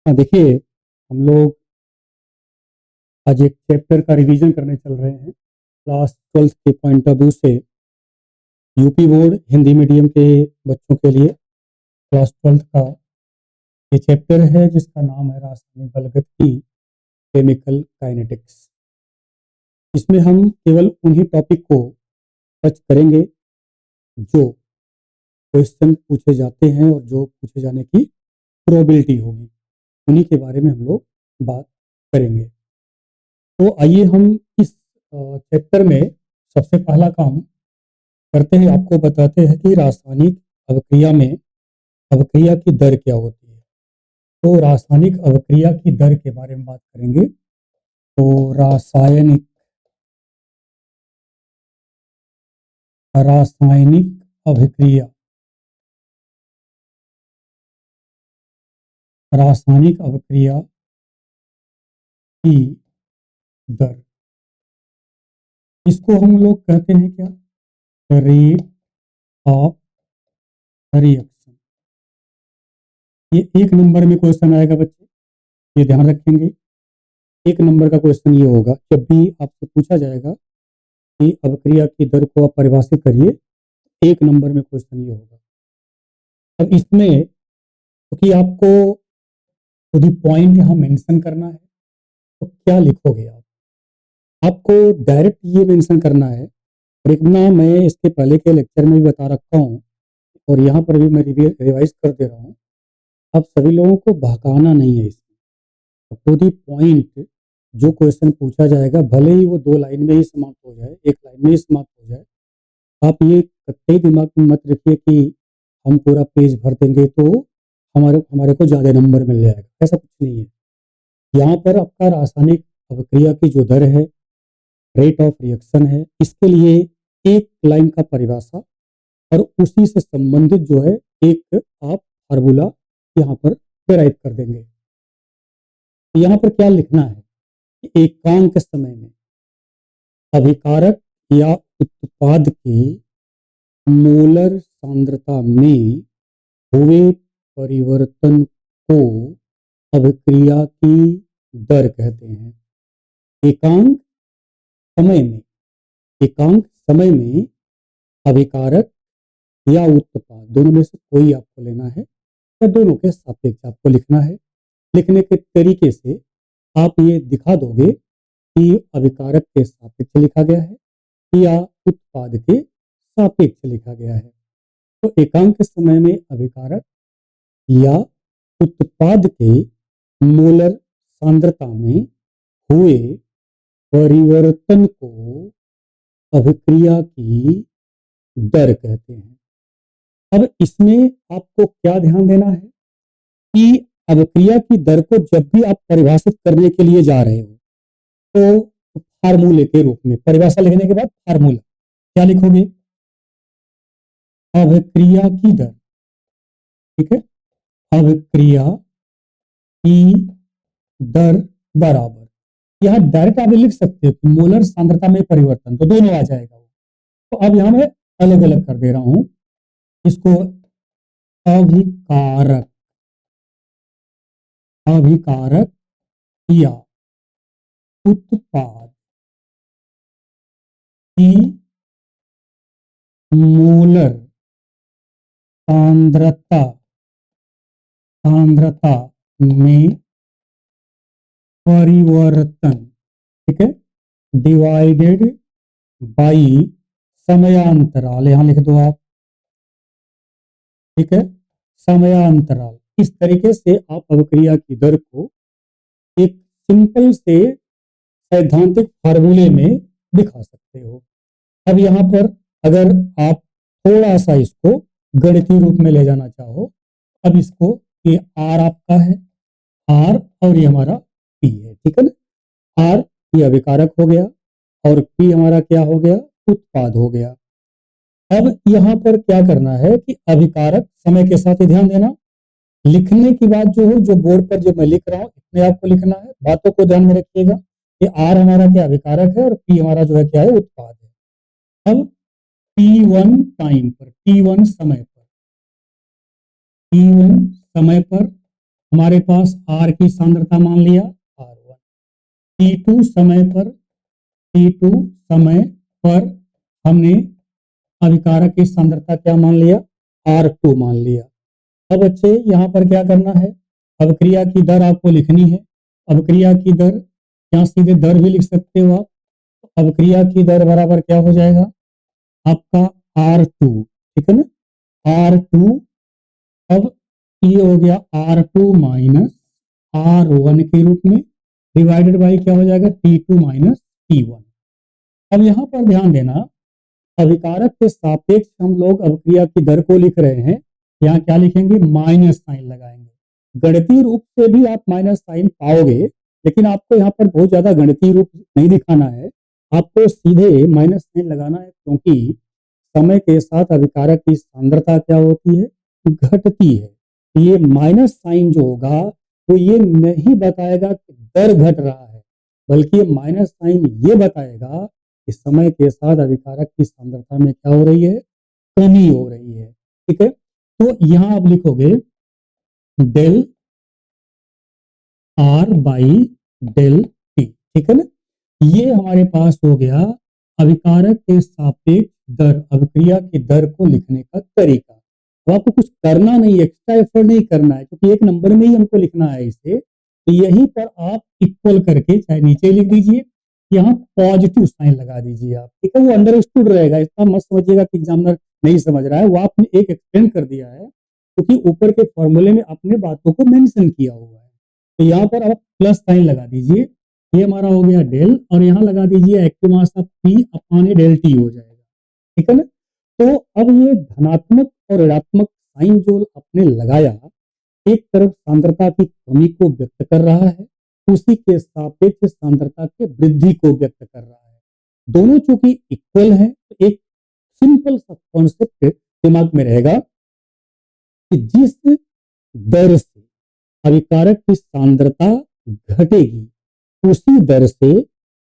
हाँ, देखिए हम लोग आज एक चैप्टर का रिवीजन करने चल रहे हैं। क्लास 12th के पॉइंट ऑफ व्यू से यूपी बोर्ड हिंदी मीडियम के बच्चों के लिए क्लास 12th का ये चैप्टर है जिसका नाम है रासायनिक बलगति केमिकल काइनेटिक्स। इसमें हम केवल उन्हीं टॉपिक को टच करेंगे जो क्वेश्चन पूछे जाते हैं और जो पूछे जाने की प्रोबेबिलिटी होगी, उन्हीं के बारे में हम लोग बात करेंगे। तो आइए हम इस चैप्टर में सबसे पहला काम करते हैं, आपको बताते हैं कि रासायनिक अभिक्रिया में अभिक्रिया की दर क्या होती है। तो रासायनिक अभिक्रिया की दर के बारे में बात करेंगे। तो रासायनिक अभिक्रिया की दर, इसको हम लोग कहते हैं क्या, रेट ऑफ रिएक्शन। ये एक नंबर में क्वेश्चन आएगा बच्चे, ये ध्यान रखेंगे। एक नंबर का क्वेश्चन ये होगा, जब भी आपसे पूछा जाएगा कि अभिक्रिया की दर को आप परिभाषित करिए, एक नंबर में क्वेश्चन ये होगा। अब इसमें क्योंकि आपको खुद ही पॉइंट यहाँ मेंशन करना है, तो क्या लिखोगे आप? आपको डायरेक्ट ये मेंशन करना है, और एक ना मैं इसके पहले के लेक्चर में भी बता रखा हूँ और यहाँ पर भी मैं रिवाइज कर दे रहा हूँ। आप सभी लोगों को बहकाना नहीं है इसमें। टू दी पॉइंट जो क्वेश्चन पूछा जाएगा, भले ही वो 2 लाइन में ही समाप्त हो जाए, 1 लाइन में ही समाप्त हो जाए, आप ये कतई दिमाग में मत रखिए कि हम पूरा पेज भर देंगे तो हमारे को ज़्यादा नंबर मिल जाएगा। ऐसा कुछ नहीं है। यहाँ पर आपका रासायनिक अभिक्रिया की जो दर है, रेट ऑफ रिएक्शन है, इसके लिए एक लाइन का परिभाषा और उसी से संबंधित जो है एक आप फार्मूला यहाँ पर डिराइव कर देंगे। तो यहाँ पर क्या लिखना है कि एकांक समय में अभिकारक या उत्पाद के मोलर सांद्रता में हुए परिवर्तन को अभिक्रिया की दर कहते हैं। एकांक समय में अभिकारक या उत्पाद, दोनों में से कोई आपको लेना है या दोनों के सापेक्ष आपको लिखना है। लिखने के तरीके से आप ये दिखा दोगे कि अभिकारक के सापेक्ष लिखा गया है या उत्पाद के सापेक्ष लिखा गया है। तो एकांक समय में अभिकारक या उत्पाद के मोलर सांद्रता में हुए परिवर्तन को अभिक्रिया की दर कहते हैं। अब इसमें आपको क्या ध्यान देना है कि अभिक्रिया की दर को जब भी आप परिभाषित करने के लिए जा रहे हो, तो फार्मूले के रूप में परिभाषा लिखने के बाद फार्मूला क्या लिखोगे? अभिक्रिया की दर, ठीक है। अभिक्रिया की दर बराबर, यहां डायरेक्ट आप लिख सकते हो कि मोलर सांद्रता में परिवर्तन, तो दोनों आ जाएगा। तो अब यहां मैं अलग अलग कर दे रहा हूं इसको। अभिकारक या उत्पाद की मोलर सांद्रता में परिवर्तन, ठीक है, डिवाइडेड बाई समयांतराल, यहां लिख दो आप, ठीक है, समयांतराल। इस तरीके से आप अभिक्रिया की दर को एक सिंपल से सैद्धांतिक फार्मूले में दिखा सकते हो। अब यहाँ पर अगर आप थोड़ा सा इसको गणितीय रूप में ले जाना चाहो, अब इसको, ये आर आपका है, आर और ये हमारा पी है, ठीक है ना। आर ये अभिकारक हो गया और पी हमारा क्या हो गया, उत्पाद हो गया। अब यहाँ पर क्या करना है कि अभिकारक, समय के साथ ही ध्यान देना, लिखने की बात जो है, जो बोर्ड पर जो मैं लिख रहा हूँ इतने आपको लिखना है, बातों को ध्यान में रखिएगा कि आर हमारा क्या अभिकारक है और पी हमारा जो है क्या है, उत्पाद है। अब T1 टाइम पर, T1 समय पर हमारे पास R की सांद्रता मान लिया R1, T2 समय पर हमने अभिकारक की सांद्रता क्या मान लिया, R2 मान लिया। अब बच्चे यहाँ पर क्या करना है, अभिक्रिया की दर आपको लिखनी है। अभिक्रिया की दर यहाँ सीधे दर भी लिख सकते हो आप। अभिक्रिया की दर बराबर क्या हो जाएगा आपका R2, ठीक है ना, R2। अब ये हो गया R2 माइनस R1 के रूप में डिवाइडेड बाई क्या हो जाएगा T2 माइनस T1। अब यहाँ पर ध्यान देना, अभिकारक के सापेक्ष हम लोग अभिक्रिया की दर को लिख रहे हैं, यहाँ क्या लिखेंगे, माइनस साइन लगाएंगे। गणितीय रूप से भी आप माइनस साइन पाओगे, लेकिन आपको यहाँ पर बहुत ज्यादा गणितीय रूप नहीं दिखाना है, आपको सीधे माइनस साइन लगाना है, क्योंकि समय के साथ अभिकारक की सांद्रता क्या होती है, घटती है। ये माइनस साइन जो होगा तो ये नहीं बताएगा कि दर घट रहा है, बल्कि ये माइनस साइन ये बताएगा कि समय के साथ अभिकारक की सांद्रता में क्या हो रही है, कमी हो रही है। ठीक है, तो यहां आप लिखोगे del R by del T, ठीक है ना। ये हमारे पास हो गया अभिकारक के सापेक्ष दर, अभिक्रिया की दर को लिखने का तरीका। तो आपको कुछ करना नहीं, एक्स्ट्रा एफर्ट नहीं करना है, क्योंकि एक नंबर में ही हमको लिखना है इसे। तो यहीं पर आप इक्वल करके चाहे नीचे लिख दीजिए, यहाँ पॉजिटिव साइन लगा दीजिए आप, ठीक है। वो अंडरस्टूड रहेगा, इतना मत समझिएगा कि एग्जामिनर नहीं समझ रहा है, वो आपने एक एक्सप्लेन कर दिया है, क्योंकि ऊपर के फॉर्मूले में अपने बातों को मेंशन किया हुआ है। तो यहाँ पर आप प्लस साइन लगा दीजिए, ये हमारा हो गया डेल, और यहाँ लगा दीजिए active mass of P upon del T हो जाएगा, ठीक है ना। तो अब ये धनात्मक और ऋणात्मक साइन जो आपने लगाया, एक तरफ सांद्रता की कमी को व्यक्त कर रहा है, उसी के सापेक्ष सांद्रता के वृद्धि को व्यक्त कर रहा है। दोनों चूंकि इक्वल है, तो एक सिंपल सा कॉन्सेप्ट दिमाग में रहेगा कि जिस दर से अभिकारक की सांद्रता घटेगी, उसी दर से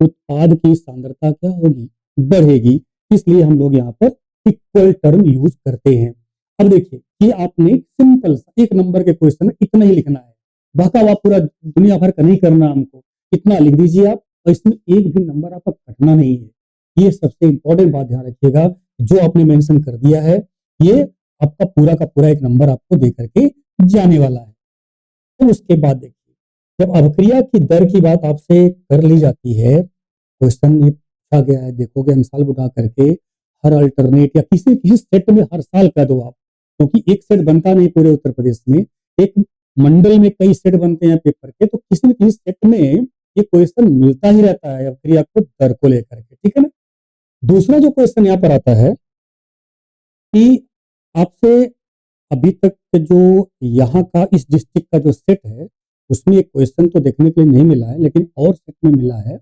उत्पाद की सांद्रता क्या होगी, बढ़ेगी। इसलिए हम लोग यहाँ पर इक्वल टर्म यूज करते हैं। अब देखिए, ये आपने सिंपल सा एक नंबर के क्वेश्चन में इतना ही लिखना है, बहकावा पूरा दुनिया भर का नहीं करना हमको, इतना लिख दीजिए आप, और इसमें एक भी नंबर आपका कटना नहीं है। ये सबसे इंपॉर्टेंट बात ध्यान रखिएगा, जो आपने मेंशन कर दिया है, ये आपका पूरा का पूरा एक नंबर आपको दे करके जाने वाला है। तो उसके बाद देखिए, जब अभिक्रिया की दर की बात आपसे कर ली जाती है, क्वेश्चन ये पूछा गया है, देखोगे मिसाल बता करके, हर अल्टरनेट या किसी किसी सेट में हर साल कर दो आप, क्योंकि एक सेट बनता नहीं पूरे उत्तर प्रदेश में, एक मंडल में कई सेट बनते हैं पेपर के, तो किसी न किसी सेट में ये क्वेश्चन मिलता ही रहता है अभिक्रिया को दर को लेकर के, ठीक है ना। दूसरा जो क्वेश्चन यहाँ पर आता है कि आपसे अभी तक जो यहाँ का इस डिस्ट्रिक्ट का जो सेट है, उसमें एक क्वेश्चन तो देखने के लिए नहीं मिला है, लेकिन और सेट में मिला है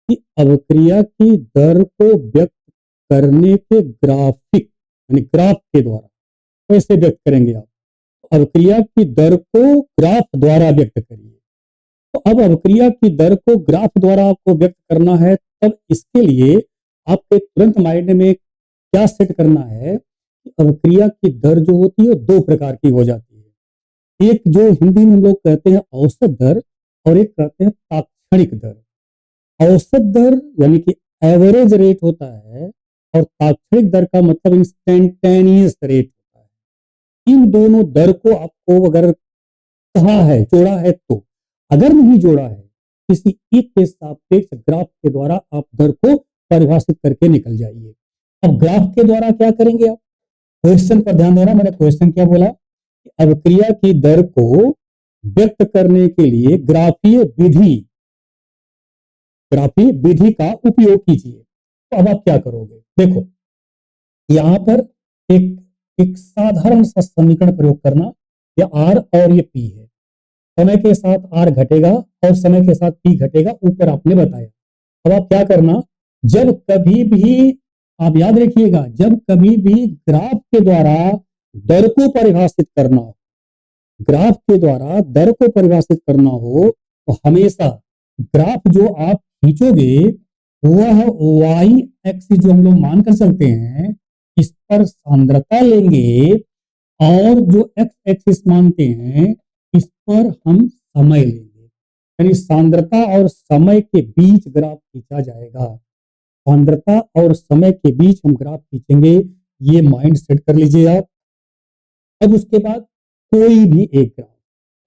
कि अभिक्रिया की दर को व्यक्त करने के ग्राफिक, यानी ग्राफ के द्वारा कैसे व्यक्त करेंगे आप, अभिक्रिया की दर को ग्राफ द्वारा व्यक्त करिए। तो अब अभिक्रिया की दर को ग्राफ द्वारा आपको व्यक्त करना है, तब इसके लिए आपके तुरंत माइंड में क्या सेट करना है, अभिक्रिया की दर जो होती है दो प्रकार की हो जाती है। एक जो हिंदी में लोग कहते हैं औसत दर, और एक कहते हैं तात्क्षणिक दर। औसत दर यानी कि एवरेज रेट होता है, और तात्क्षणिक दर का मतलब इंस्टेंटेनियस रेट होता है। इन दोनों दर को आपको अगर कहा है, जोड़ा है, तो अगर नहीं जोड़ा है, किसी एक के सापेक्ष ग्राफ के द्वारा आप दर को परिभाषित करके निकल जाइए। अब ग्राफ के द्वारा क्या करेंगे आप, क्वेश्चन पर ध्यान देना, मैंने क्वेश्चन क्या बोला कि अभिक्रिया की दर को व्यक्त करने के लिए ग्राफीय विधि का उपयोग कीजिए। तो अब आप क्या करोगे, देखो यहां पर एक साधारण सा समीकरण प्रयोग करना, ये R और ये P है, समय के साथ R घटेगा और समय के साथ P घटेगा, ऊपर आपने बताया। अब आप क्या करना, जब कभी भी आप याद रखिएगा, जब कभी भी ग्राफ के द्वारा दर को परिभाषित करना हो, ग्राफ के द्वारा दर को परिभाषित करना हो, तो हमेशा ग्राफ जो आप खींचोगे वह y एक्सिस जो हम लोग मान कर चलते हैं, इस पर सांद्रता लेंगे, और जो x एक्सिस मानते हैं इस पर हम समय लेंगे, यानी सांद्रता और समय के बीच ग्राफ खींचा जाएगा। सांद्रता और समय के बीच हम ग्राफ खींचेंगे, ये माइंड सेट कर लीजिए आप। अब उसके बाद कोई भी एक ग्राफ,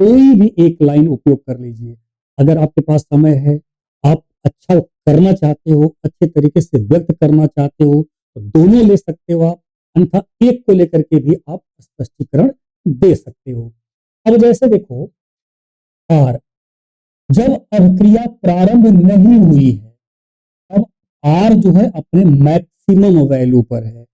कोई भी एक लाइन उपयोग कर लीजिए। अगर आपके पास समय है, आप अच्छा करना चाहते हो, अच्छे तरीके से व्यक्त करना चाहते हो, तो दोनों ले सकते हो आप, अन्यथा एक को लेकर के भी आप स्पष्टीकरण दे सकते हो। अब जैसे देखो, आर, जब अभिक्रिया प्रारंभ नहीं हुई है, अब आर जो है अपने मैक्सिमम वैल्यू पर है,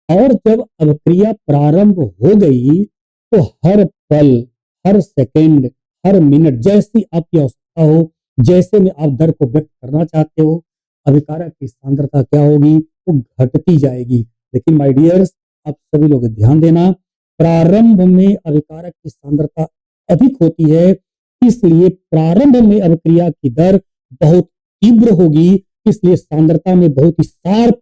और जब अभिक्रिया प्रारंभ हो गई तो हर पल, हर सेकंड, हर मिनट, जैसी आपकी आवश्यकता हो, जैसे में आप दर को व्यक्त करना चाहते हो, अभिकारक की सांद्रता क्या होगी, वो घटती जाएगी। लेकिन माय डियर्स, आप सभी लोग ध्यान देना, प्रारंभ में अभिकारक की सांद्रता अधिक होती है, इसलिए प्रारंभ में अभिक्रिया की दर बहुत तीव्र होगी, इसलिए सांद्रता में बहुत ही शार्प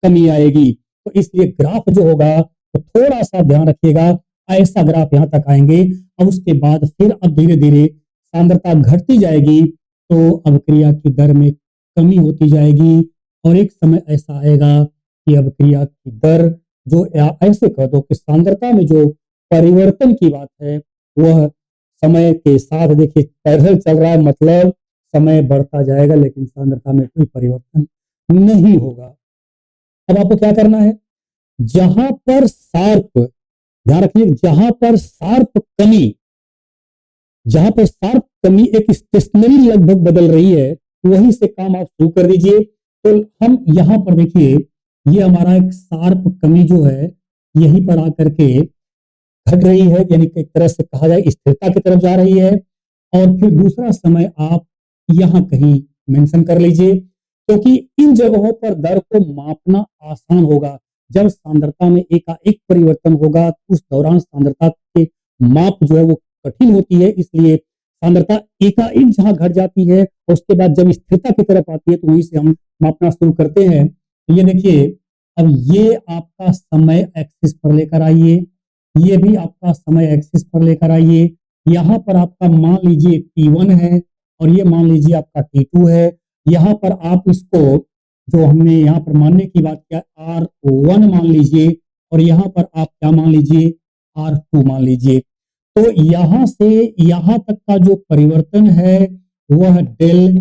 कमी आएगी। तो इसलिए ग्राफ जो होगा तो थोड़ा सा ध्यान रखिएगा, ऐसा ग्राफ यहां तक आएंगे, और उसके बाद फिर अब धीरे धीरे सांद्रता घटती जाएगी, तो अभिक्रिया की दर में कमी होती जाएगी, और एक समय ऐसा आएगा कि अभिक्रिया की दर जो, या ऐसे कह दो कि सांद्रता में जो परिवर्तन की बात है, वह समय के साथ, देखिए पैरेलल चल रहा है, मतलब समय बढ़ता जाएगा लेकिन सांद्रता में कोई परिवर्तन नहीं होगा। अब आपको क्या करना है, जहां पर शार्प, ध्यान रखिए, जहां पर शार्प कमी, जहां पर शार्प कमी एक स्टेशनरी लगभग बदल रही है, वहीं से काम आप शुरू कर दीजिए। तो हम यहां पर देखिए, ये हमारा एक शार्प कमी जो है, यहीं पर आकर के घट रही है, यानी कि एक तरह से कहा जाए स्थिरता की तरफ जा रही है। और फिर दूसरा समय आप यहाँ कहीं मेंशन कर लीजिए, क्योंकि इन जगहों पर दर को मापना आसान होगा। जब सांद्रता में एकाएक परिवर्तन होगा, उस दौरान सांद्रता के माप जो है वो कठिन होती है, इसलिए सांद्रता एकाएक जहां घट जाती है, उसके बाद जब स्थिरता की तरफ आती है, तो वहीं से हम मापना शुरू करते हैं। तो ये देखिए, अब ये आपका समय एक्सिस पर लेकर आइए, ये भी आपका समय एक्सिस पर लेकर आइए। यहाँ पर आपका मान लीजिए T1 है, और ये मान लीजिए आपका T2 है। यहाँ पर आप इसको, जो हमने यहाँ पर मानने की बात किया, R1 मान लीजिए, और यहाँ पर आप क्या मान लीजिए, R2 मान लीजिए। तो यहाँ से यहाँ तक का जो परिवर्तन है, वह डेल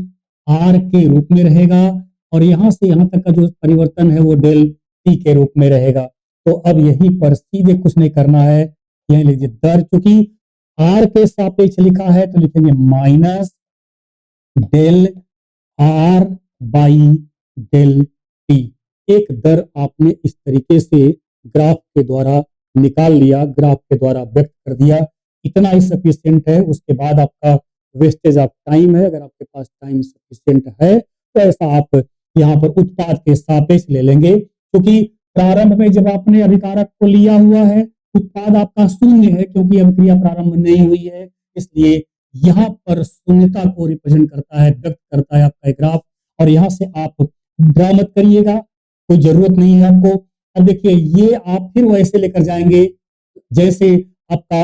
R के रूप में रहेगा, और यहाँ से यहाँ तक का जो परिवर्तन है, वो डेल T के रूप में रहेगा। तो अब यहीं पर सीधे कुछ नहीं करना है, यहीं लीजिए दर, चूंकि R के सापेक्ष लिखा है, तो लिखेंगे minus del R by del T। एक दर आपने इस तरीके से ग्राफ के द्वारा निकाल लिया, ग्राफ के द्वारा व्यक्त कर दिया, इतना ही सफिशिएंट है। उसके बाद आपका वेस्टेज ऑफ टाइम है, अगर आपके पास टाइम सफिशिएंट है, तो ऐसा आप यहाँ पर उत्पाद के सापेक्ष ले लेंगे, क्योंकि प्रारंभ में जब आपने अभिकारक को लिया हुआ है, उत्पाद आपका शून्य है, क्योंकि अभिक्रिया प्रारंभ नहीं हुई है, इसलिए यहाँ पर शून्यता को रिप्रेजेंट करता है, व्यक्त करता है आपका ग्राफ। और यहाँ से आप ड्रा मत करिएगा, कोई जरूरत नहीं है आपको। अब देखिए, ये आप फिर वैसे लेकर जाएंगे, जैसे आपका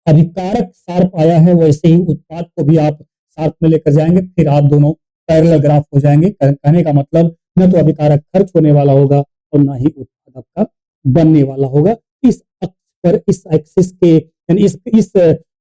अभिकारक शार्प आया है, वैसे ही उत्पाद को भी आप शार्प में लेकर जाएंगे, फिर आप दोनों पैरेलल ग्राफ हो जाएंगे। कहने का मतलब, न तो अभिकारक खर्च होने वाला होगा, और ना ही उत्पाद आपका बनने वाला होगा। इस अक्ष पर, इस एक्सिस के, यानी इस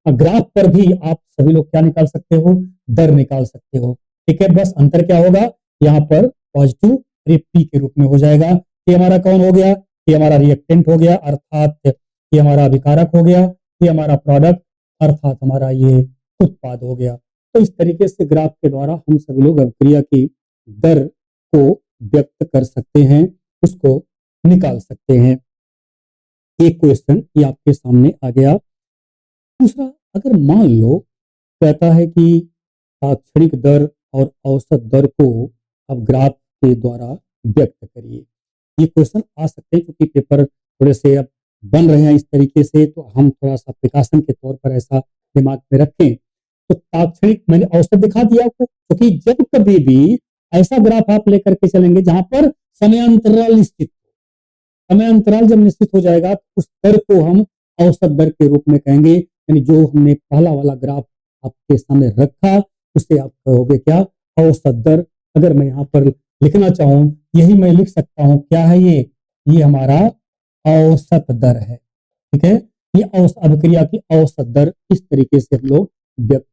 ग्राफ पर भी आप सभी लोग क्या निकाल सकते हो, दर निकाल सकते हो। ठीक है, बस अंतर क्या होगा, यहाँ पर पॉजिटिव P के रूप में हो जाएगा। ये हमारा कौन हो गया, ये हमारा रिएक्टेंट हो गया, अर्थात ये हमारा अभिकारक हो गया, ये हमारा प्रोडक्ट, अर्थात हमारा ये उत्पाद हो गया। तो इस तरीके से ग्राफ के द्वारा हम सभी लोग अभिक्रिया की दर को व्यक्त कर सकते हैं, उसको निकाल सकते हैं। एक क्वेश्चन ये आपके सामने आ गया। दूसरा, अगर मान लो कहता है कि तात्क्षणिक दर और औसत दर को आप ग्राफ के द्वारा व्यक्त करिए। ये क्वेश्चन आ सकते हैं, क्योंकि पेपर थोड़े से अब बन रहे हैं इस तरीके से, तो हम थोड़ा सा प्रिकॉशन के तौर पर ऐसा दिमाग में रखें। तो तात्क्षणिक, मैंने औसत दिखा दिया आपको, क्योंकि जब कभी भी ऐसा ग्राफ आप लेकर के चलेंगे जहां पर समयांतराल निश्चित, समय अंतराल जब निश्चित हो जाएगा, तो उस दर को हम औसत दर के रूप में कहेंगे। यानी जो हमने पहला वाला ग्राफ आपके सामने रखा उसे आप कहोगे क्या, औसत दर। अगर मैं यहाँ पर लिखना चाहूँ, यही मैं लिख सकता हूँ, क्या है ये हमारा औसत दर है। ठीक है, ये अभिक्रिया की औसत दर इस तरीके से हम लोग व्यक्त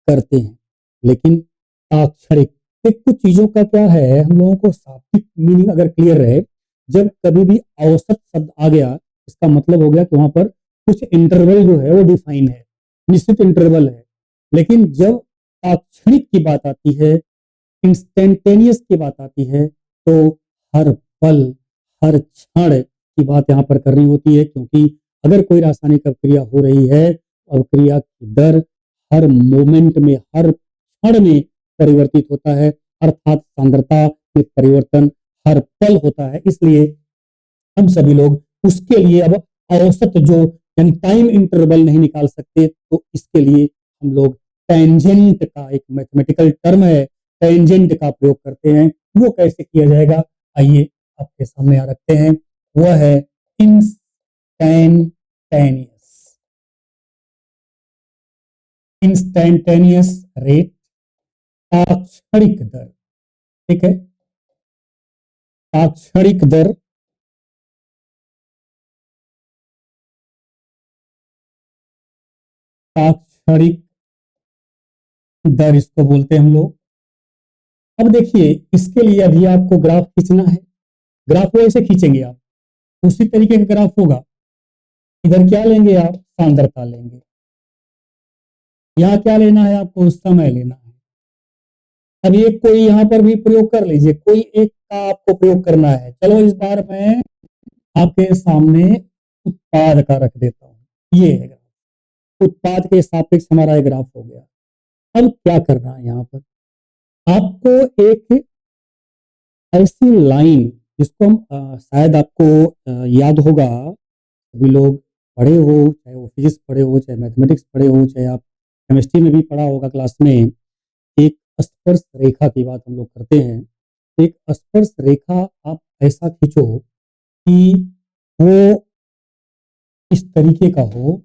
करते हैं। लेकिन ताक्षणिक कुछ चीजों का क्या है, हम लोगों को शाब्दिक मीनिंग अगर क्लियर रहे, जब कभी भी औसत शब्द आ गया इसका मतलब हो गया कि वहां पर कुछ इंटरवल जो है वो डिफाइन है, निश्चित इंटरवल है। लेकिन जब ताक्षणिक की बात आती है, इंस्टेंटेनियस की बात आती है, तो हर पल हर क्षण की बात यहाँ पर करनी होती है। क्योंकि अगर कोई रासायनिक अभिक्रिया हो रही है, अभिक्रिया की दर हर मोमेंट में, हर क्षण में परिवर्तित होता है, अर्थात सांद्रता में परिवर्तन हर पल होता है। इसलिए हम सभी लोग उसके लिए अब औसत जो यानी टाइम इंटरवल नहीं निकाल सकते, तो इसके लिए हम लोग टेंजेंट का एक मैथमेटिकल टर्म है, टेंजेंट का प्रयोग करते हैं। वो कैसे किया जाएगा, आइए आपके सामने आ रखते हैं। वह है इंस्टैंटेनियस, इंस्टैंटेनियस रेट, ताक्षणिक दर। ठीक है, ताक्षणिक दर, ताक्षणिक दर इसको बोलते हैं हम लोग। अब देखिए, इसके लिए अभी आपको ग्राफ खींचना है। ग्राफ को ऐसे खींचेंगे आप, उसी तरीके का ग्राफ होगा। इधर क्या लेंगे आप, सांद्रता लेंगे। यहाँ क्या लेना है आपको, समय लेना है। अब एक कोई यहाँ पर भी प्रयोग कर लीजिए, कोई एक का आपको प्रयोग करना है। चलो इस बार मैं आपके सामने उत्पाद का रख देता हूँ। ये है ग्राफ, उत्पाद के सापेक्ष हमारा ये ग्राफ हो गया। अब क्या करना है, यहाँ पर आपको एक ऐसी लाइन जिसको हम शायद आपको याद होगा, सभी लोग पढ़े हो, चाहे वो फिजिक्स पढ़े हो, चाहे मैथमेटिक्स पढ़े हो, चाहे आप केमिस्ट्री में भी पढ़ा होगा क्लास में। एक स्पर्श रेखा की बात हम लोग करते हैं। एक स्पर्श रेखा आप ऐसा खींचो कि वो इस तरीके का हो।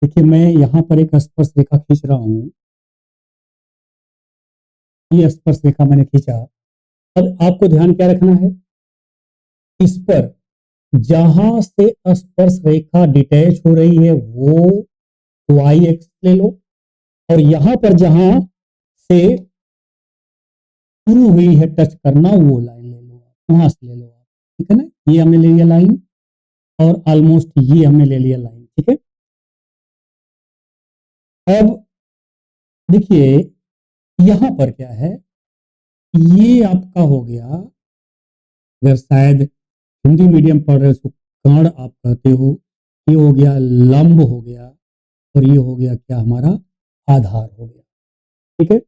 देखिए, मैं यहाँ पर एक स्पर्श रेखा खींच रहा हूँ, ये स्पर्श रेखा मैंने खींचा। अब आपको ध्यान क्या रखना है, इस पर जहां से स्पर्श रेखा डिटैच हो रही है वो वाई एक्स ले लो, और यहां पर जहां से शुरू हुई है टच करना वो लाइन ले लो, वहां से ले लो आप। ठीक है ना, ये हमने ले लिया लाइन, और ऑलमोस्ट ये हमने ले लिया लाइन। ठीक है, अब देखिए यहां पर क्या है, ये आपका हो गया, अगर शायद हिंदी मीडियम पढ़ रहे हो, कर्ण आप कहते हो, ये हो गया लंब हो गया, और ये हो गया क्या हमारा आधार हो गया। ठीक है,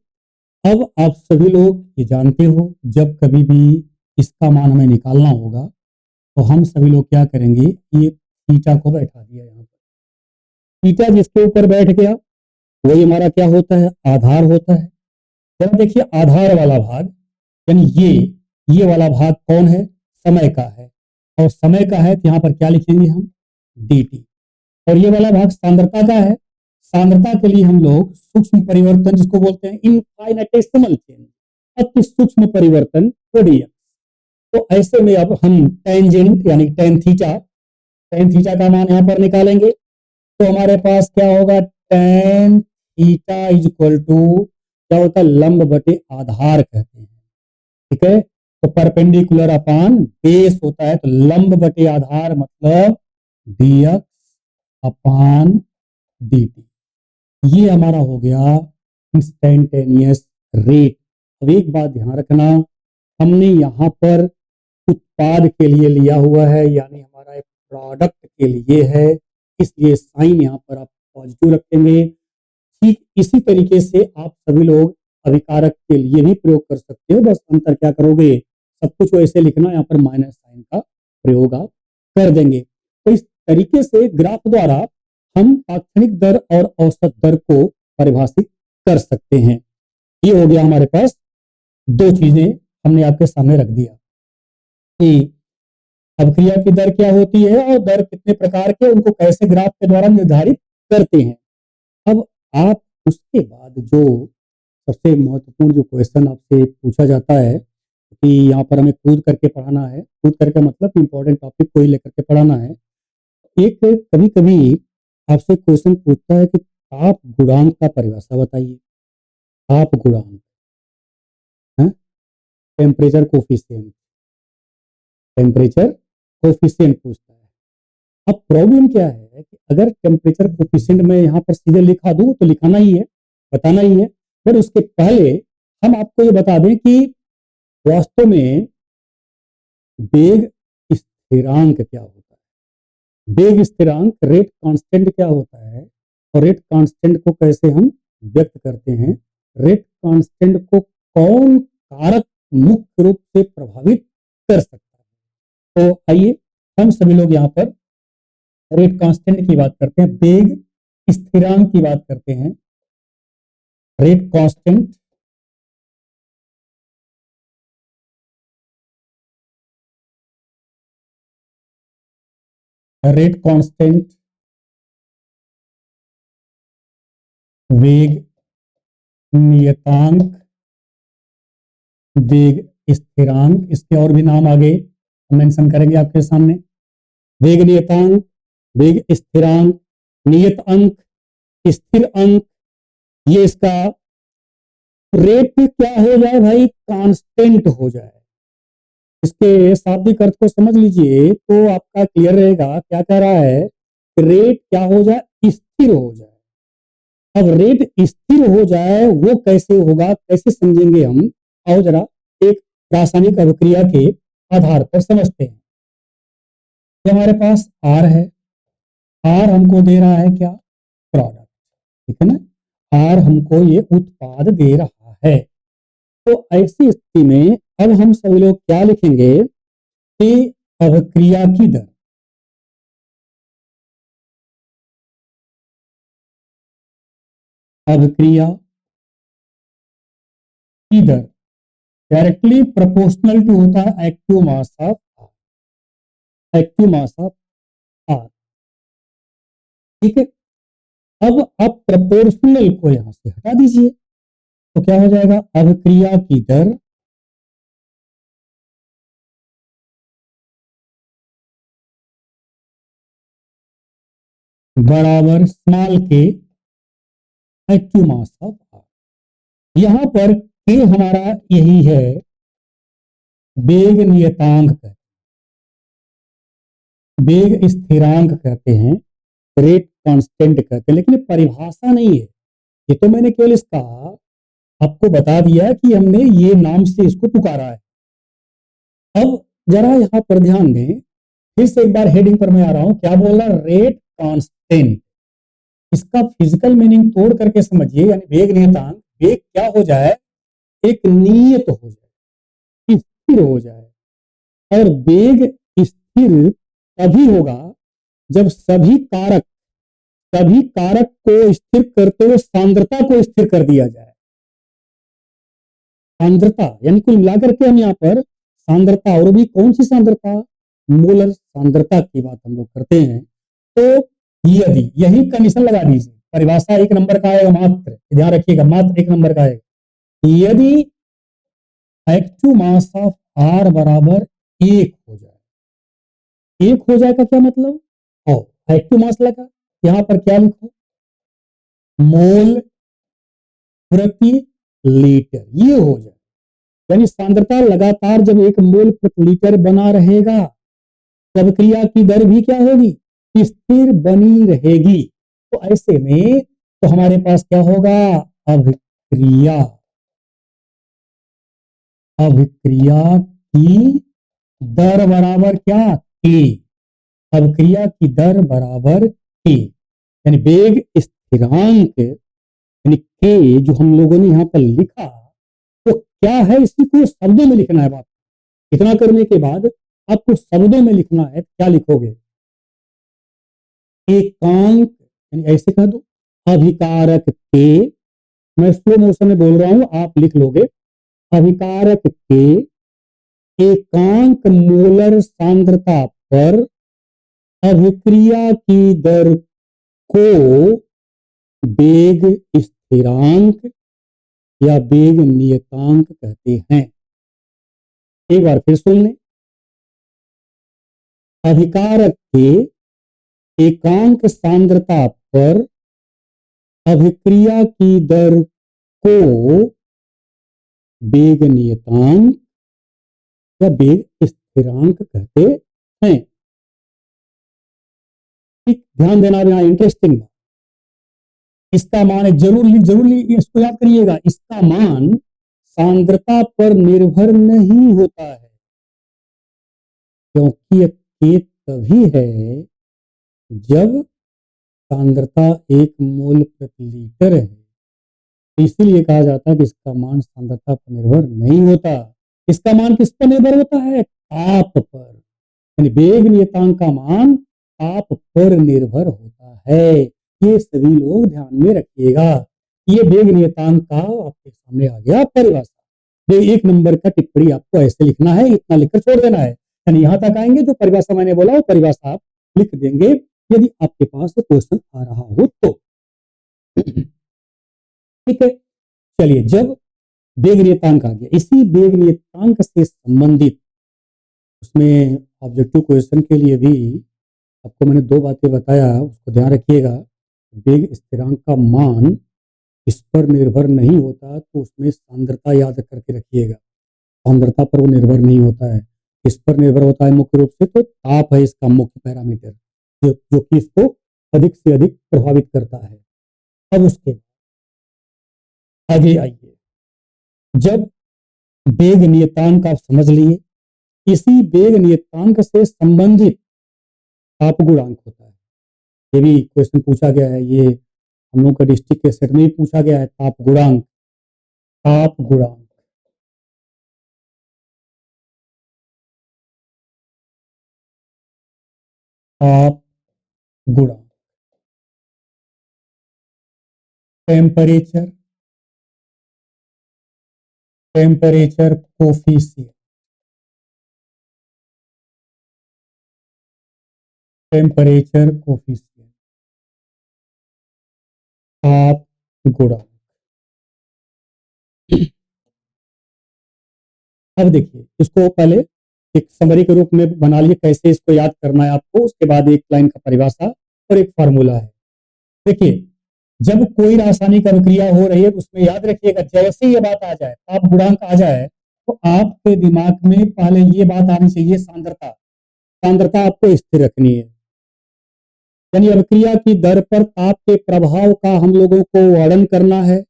अब आप सभी लोग ये जानते हो, जब कभी भी इसका मान हमें निकालना होगा तो हम सभी लोग क्या करेंगे, ये थीटा को बैठा दिया यहाँ पर। थीटा जिसके ऊपर बैठ गया वही हमारा क्या होता है, आधार होता है। जरा देखिए, आधार वाला भाग यानी ये वाला भाग कौन है, समय का है, और समय का है तो यहाँ पर क्या लिखेंगे हम, dt। और ये वाला भाग सांद्रता का है, सांद्रता के लिए हम लोग सूक्ष्म परिवर्तन जिसको बोलते हैं इनफाइनेटेसिमल चेंज, अति सूक्ष्म परिवर्तन को dx। तो ऐसे में अब हम टेंजेंट यानी टेन थीटा का मान यहाँ पर निकालेंगे, तो हमारे पास क्या होगा, tan theta is equal to क्या होता है, लंब बटे आधार कहते हैं। ठीक है, तो परपेंडिकुलर अपान बेस होता है, तो लंब बटे आधार मतलब dx अपान dt। ये हमारा हो गया इंस्टेंटेनियस रेट। अब एक बात ध्यान रखना, हमने यहाँ पर उत्पाद के लिए लिया हुआ है, यानी हमारा एक प्रोडक्ट के लिए है, इसलिए साइन यहाँ पर आप पॉजिटिव रखेंगे। ठीक इसी तरीके से आप सभी लोग अभिकारक के लिए भी प्रयोग कर सकते हो, बस अंतर क्या करोगे, सब कुछ वैसे लिखना, यहाँ पर माइनस साइन का प्रयोग आप कर देंगे। तो इस तरीके से ग्राफ द्वारा हम तात्क्षणिक दर और औसत दर को परिभाषित कर सकते हैं। ये हो गया हमारे पास, दो चीजें हमने आपके सामने रख दिया कि अभिक्रिया की दर क्या होती है और दर कितने प्रकार के, उनको कैसे ग्राफ के द्वारा निर्धारित करते हैं। अब आप उसके बाद जो सबसे महत्वपूर्ण जो क्वेश्चन आपसे पूछा जाता है कि यहाँ पर हमें कूद करके पढ़ाना है, कूद करके मतलब इम्पोर्टेंट टॉपिक कोई लेकर के पढ़ाना है। एक कभी-कभी आपसे क्वेश्चन पूछता है कि ताप गुणांक का परिभाषा बताइए। ताप गुणांक, हैं? टेम्परेचर कोफिशिएंट, टेम्परेचर कोफिशिएंट पूछता है। अब प्रॉब्लम क्या है कि अगर टेम्परेचर कोफिशिएंट मैं यहाँ पर सीधे लिखा दूं तो लिखाना ही है, बताना ही है, पर उसके पहले हम आपको ये बता दें कि वास्तव में वेग स्थिरांक क्या होता है। वेग स्थिरांक रेट कांस्टेंट क्या होता है और रेट कांस्टेंट को कैसे हम व्यक्त करते हैं, रेट कांस्टेंट को कौन कारक मुख्य रूप से प्रभावित कर सकता है। तो आइए हम सभी लोग यहाँ पर रेट कांस्टेंट की बात करते हैं, वेग स्थिरांक की बात करते हैं। रेट कांस्टेंट, रेट कांस्टेंट, वेग नियतांक, वेग स्थिरांक, इसके और भी नाम आगे हम मेंशन करेंगे आपके सामने। वेग नियतांक, वेग स्थिरांक, नियत अंक, स्थिर अंक, ये इसका रेट क्या हो जाए भाई, कांस्टेंट हो जाए। इसके शाब्दिक अर्थ को समझ लीजिए तो आपका क्लियर रहेगा। क्या कह रहा है, रेट क्या हो जाए, स्थिर हो जाए। अब रेट स्थिर हो जाए वो कैसे होगा, कैसे समझेंगे हम, आओ जरा एक रासायनिक अभिक्रिया के आधार पर समझते हैं। ये हमारे पास आर है, आर हमको दे रहा है क्या, प्रोडक्ट, ठीक है ना, आर हमको ये उत्पाद दे रहा है। तो ऐसी स्थिति में अब हम सभी लोग क्या लिखेंगे कि अभिक्रिया की दर, अभिक्रिया की दर डायरेक्टली प्रोपोर्शनल टू होता है active mass of R, active mass of R, ठीक है। अब आप प्रोपोर्शनल को यहां से हटा दीजिए तो क्या हो जाएगा, अभिक्रिया की दर बराबर स्मॉल के एक्टिव मास ऑफ आर। यहां पर के हमारा यही है वेग नियतांक है, वेग स्थिरांक कहते हैं, रेट कांस्टेंट कहते हैं, लेकिन ये परिभाषा नहीं है। ये तो मैंने केवल इसका आपको बता दिया कि हमने ये नाम से इसको पुकारा है। अब जरा यहां पर ध्यान दें, फिर से एक बार हेडिंग पर मैं आ रहा हूं, क्या बोल रहा, रेट कांस्टेंट। इसका फिजिकल मीनिंग तोड़ करके समझिए, यानी वेग नियतांक, वेग क्या हो जाए, एक नियत हो जाए, स्थिर हो जाए। और वेग स्थिर तभी होगा जब सभी कारक को स्थिर करते हुए सांद्रता को स्थिर कर दिया जाए। सांद्रता यानी कुल मिलाकर के हम यहाँ पर सांद्रता, और भी कौन सी सांद्रता, मोलर सांद्रता की बात हम लोग करते हैं। तो यदि, यही कंडीशन लगा दीजिए, परिभाषा एक नंबर का आएगा, मात्र ध्यान रखिएगा, मात्र एक नंबर का आएगा। यदि एक्टिव मास ऑफ आर बराबर एक हो जाए, एक हो जाए का क्या मतलब, और एक्टिव मास लगा, यहां पर क्या लिखो, मोल प्रति लीटर, ये हो जाए। यानी सांद्रता लगातार जब एक मोल प्रति लीटर बना रहेगा तब क्रिया की दर भी क्या होगी, स्थिर बनी रहेगी। तो ऐसे में तो हमारे पास क्या होगा, अभिक्रिया, अभिक्रिया की दर बराबर क्या, के, अभिक्रिया की दर बराबर के, यानी वेग स्थिरांक, यानी के जो हम लोगों ने यहां पर लिखा, तो क्या है, इसी को शब्दों में लिखना है। बात इतना करने के बाद आपको शब्दों में लिखना है, क्या लिखोगे, एकांक, यानी ऐसे कह दो, अभिकारक के, मैं स्लो मोशन में बोल रहा हूं, आप लिख लोगे, अभिकारक के एकांक मोलर सांद्रता पर अभिक्रिया की दर को वेग स्थिरांक या वेग नियतांक कहते हैं। एक बार फिर सुन लें। अभिकारक के एकांक सांद्रता पर अभिक्रिया की दर को वेग नियतांक या वेग स्थिरांक कहते हैं। ठीक, ध्यान देना, यहाँ इंटरेस्टिंग। इसका मान है, जरूर इसको याद करिएगा, इसका मान सांद्रता पर निर्भर नहीं होता है, क्योंकि ये तभी है जब सांद्रता 1 मोल प्रति लीटर है। इसीलिए कहा जाता है कि इसका मान सांद्रता पर निर्भर नहीं होता। इसका मान किस पर निर्भर होता है? ताप पर। यानी वेग नियतांक का मान ताप पर निर्भर होता है। ये सभी लोग ध्यान में रखिएगा। ये वेग नियतांक का आपके सामने आ गया परिभाषा। 1 नंबर का टिप्पणी आपको ऐसे लिखना है, इतना लिखकर छोड़ देना है। यानी यहां तक आएंगे, जो परिभाषा मैंने बोला वो परिभाषा आप लिख देंगे, यदि आपके पास क्वेश्चन आ रहा हो तो। ठीक है, चलिए, जब वेग नियतांक आ गया, इसी वेग नियतांक से संबंधित उसमें ऑब्जेक्टिव क्वेश्चन के लिए भी आपको मैंने 2 बातें बताया, उसको ध्यान रखिएगा। वेग स्थिरांक का मान इस पर निर्भर नहीं होता, तो उसमें सांद्रता याद करके रखिएगा। सांद्रता पर वो निर्भर नहीं होता है। इस पर निर्भर होता है मुख्य रूप से, तो ताप है इसका मुख्य पैरामीटर, जो कि इसको अधिक से अधिक प्रभावित करता है। अब उसके आगे आइए, जब वेग नियतांक आप समझ लिए, इसी वेग नियतांक से संबंधित ताप गुणांक होता है। ये भी क्वेश्चन पूछा गया है, ये हम लोग का डिस्ट्रिक्ट के सेट में भी पूछा गया है। ताप गुणांक, ताप गुणांक, ताप गुणांक, temperature, temperature coefficient, temperature coefficient, ताप गुणांक। अब देखिए, इसको पहले एक समरी के रूप में बना लिए, कैसे इसको याद करना है आपको। उसके बाद एक लाइन का परिभाषा और एक फार्मूला है। देखिए, जब कोई रासायनिक अभिक्रिया हो रही है, तो उसमें याद रखिएगा, जैसे ये बात आ जाए, ताप गुणांक आ जाए, तो आपके दिमाग में पहले ये बात आनी चाहिए, सांद्रता। सांद्रता आपको स्थिर रखनी है। यानी अभिक्रिया की दर पर ताप के प्रभाव का हम लोगों को वर्णन करना है।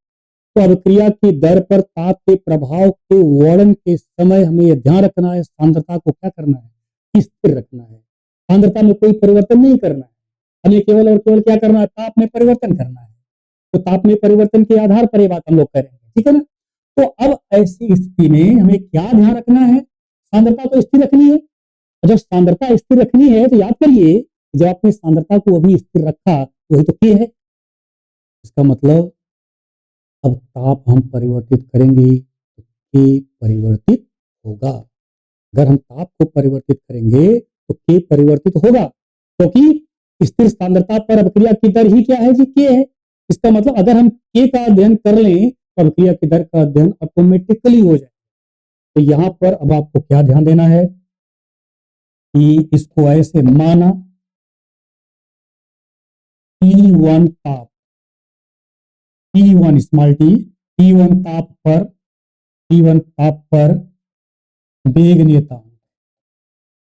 तो अभिक्रिया की दर पर ताप के प्रभाव के वर्णन के समय हमें यह ध्यान रखना है, सांद्रता को क्या करना है? स्थिर रखना है। सांद्रता में कोई परिवर्तन नहीं करना है, हमें केवल और केवल क्या करना है? ताप में परिवर्तन करना है। तो ताप में परिवर्तन के आधार पर ये बात हम लोग करेंगे, ठीक है ना। तो अब ऐसी स्थिति में हमें क्या ध्यान रखना है? सांद्रता तो स्थिर रखनी है। और जब सांद्रता स्थिर रखनी है, तो याद करिए, जब आपने सांद्रता को अभी स्थिर रखा, वही तो के है। इसका मतलब अब ताप हम परिवर्तित करेंगे तो के परिवर्तित होगा। अगर हम ताप को परिवर्तित करेंगे तो के परिवर्तित होगा, क्योंकि स्थिर सांद्रता पर अभिक्रिया की दर ही क्या है जी? के है। इसका मतलब अगर हम के का अध्ययन कर लें, तो अभिक्रिया की दर का अध्ययन ऑटोमेटिकली हो जाए। तो यहां पर अब आपको क्या ध्यान देना है कि इसको ऐसे माना, T1 ताप, T1 स्मॉल टी, T1 ताप पर, T1 ताप पर वेग नियतांक,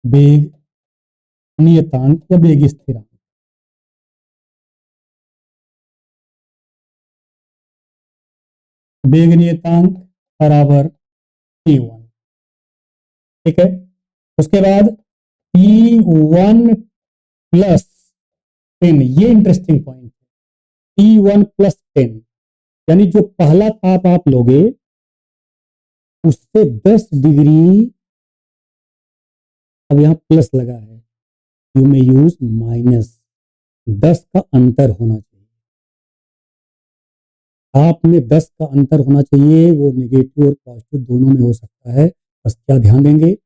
वेग नियतांक या वेग स्थिरांक, वेग नियतांक बराबर T1। ठीक है, उसके बाद T1 प्लस 10, ये इंटरेस्टिंग पॉइंट है। T1 प्लस 10, यानी जो पहला ताप आप लोगे उससे 10 डिग्री, अब यहां प्लस लगा है, यू में यूज माइनस, 10 का अंतर होना चाहिए। ताप में 10 का अंतर होना चाहिए, वो नेगेटिव और पॉजिटिव दोनों में हो सकता है। बस क्या ध्यान देंगे,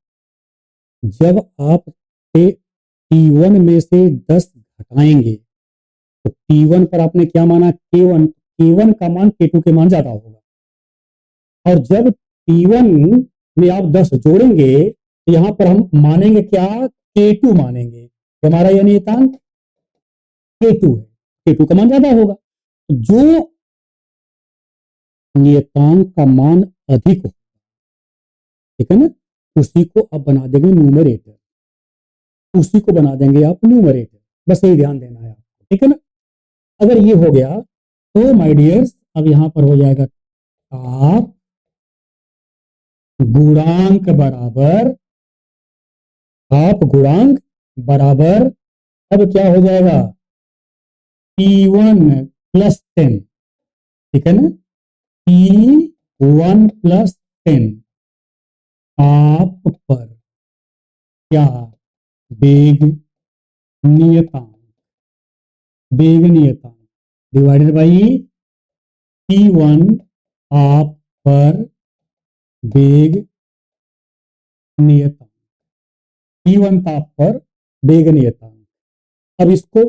जब आप T1 में से 10 घटाएंगे, तो T1 पर आपने क्या माना, K1 का मान K2 के मान ज्यादा होगा, और जब T1 में आप 10 जोड़ेंगे तो यहां पर हम मानेंगे क्या, K2 मानेंगे, हमारा यह नियतांक K2 है, K2 का मान ज्यादा होगा। जो नियतांक का मान अधिक हो, ठीक है ना, उसी को आप बना देंगे न्यूमरेटर, उसी को बना देंगे आप न्यूमरेटर, बस यही ध्यान देना है आपको, ठीक है ना। अगर ये हो गया तो माय डियर्स अब यहां पर हो जाएगा ताप गुणांक बराबर, ताप गुणांक बराबर, अब क्या हो जाएगा, T1 प्लस 10, ठीक है ना, T1 प्लस 10 ताप पर क्या, वेग नियतांक, वेग नियतांक डिवाइडेड बाई T1 ताप पर वेग नियतांक, T1 ताप पर वेग नियतांक। अब इसको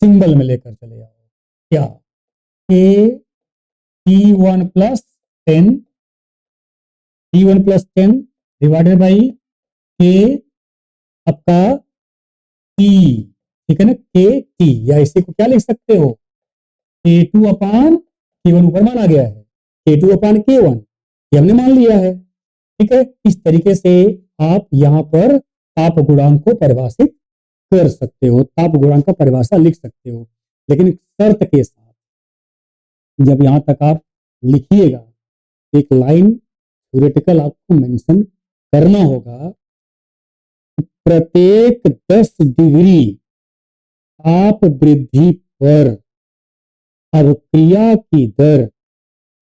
सिंबल में लेकर चले जाओ, क्या, K T1 plus 10, T1 plus 10 divided by K आपका T, ठीक है ना, K T, या इसे को क्या लिख सकते हो, K2 अपान K1 ऊपर माना गया है, K2 अपान K1 ये हमने मान लिया है, ठीक है। इस तरीके से आप यहां पर ताप गुणांक को परिभाषित कर सकते हो, ताप गुणांक का परिभाषा लिख सकते हो, लेकिन शर्त के साथ, जब यहां तक आप लिखिएगा एक लाइन थ्योरेटिकल आपको मेंशन करना होगा, प्रत्येक 10 डिग्री ताप वृद्धि पर अवक्रिया की दर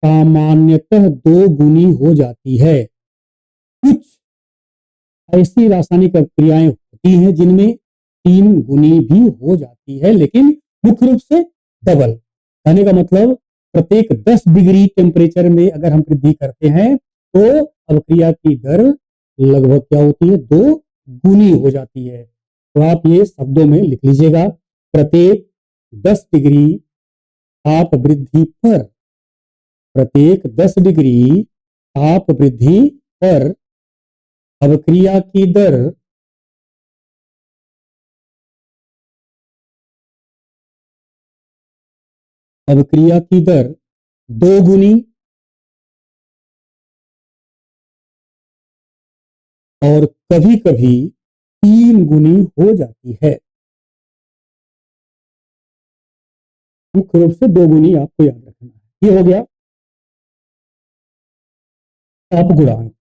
सामान्यतः 2 गुनी हो जाती है। कुछ ऐसी रासायनिक क्रियाएं होती हैं जिनमें 3 गुनी भी हो जाती है, लेकिन मुख्य रूप से डबल, कहने का मतलब प्रत्येक 10 डिग्री टेम्परेचर में अगर हम वृद्धि करते हैं तो अवक्रिया की दर लगभग क्या होती है, 2 गुनी हो जाती है। तो आप ये शब्दों में लिख लीजिएगा, प्रत्येक 10 डिग्री ताप वृद्धि पर, प्रत्येक 10 डिग्री ताप वृद्धि पर अवक्रिया की दर अवक्रिया की दर 2 गुनी और कभी कभी 3 गुनी हो जाती है। मुख्य रूप से 2 गुनी आपको याद रखना है। ये हो गया ताप गुणांक।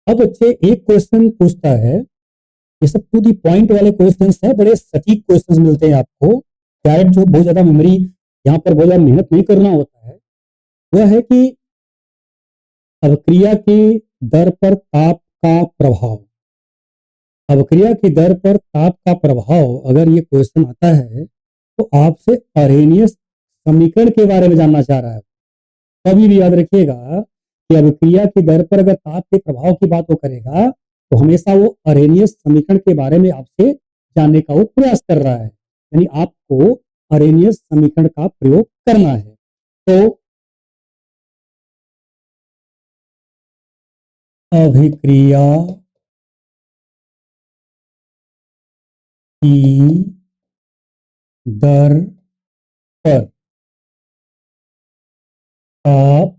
अब बच्चे एक क्वेश्चन पूछता है, ये सब टू दी पॉइंट वाले क्वेश्चन हैं, बड़े सटीक क्वेश्चन मिलते हैं आपको, शायद जो बहुत ज्यादा मेमोरी यहाँ पर बहुत ज्यादा मेहनत नहीं करना होता है, वह है कि अवक्रिया की दर पर ताप का प्रभाव, अवक्रिया की दर पर ताप का प्रभाव, अगर ये क्वेश्चन आता है तो आपसे अरेनियस समीकरण के बारे में जानना चाह रहा है। कभी भी याद रखिएगा कि अभिक्रिया की दर पर अगर ताप के प्रभाव की बात वो करेगा तो हमेशा वो अरेनियस समीकरण के बारे में आपसे जानने का वो प्रयास कर रहा है, यानी आपको अरेनियस समीकरण का प्रयोग करना है। तो अभिक्रिया की दर पर ताप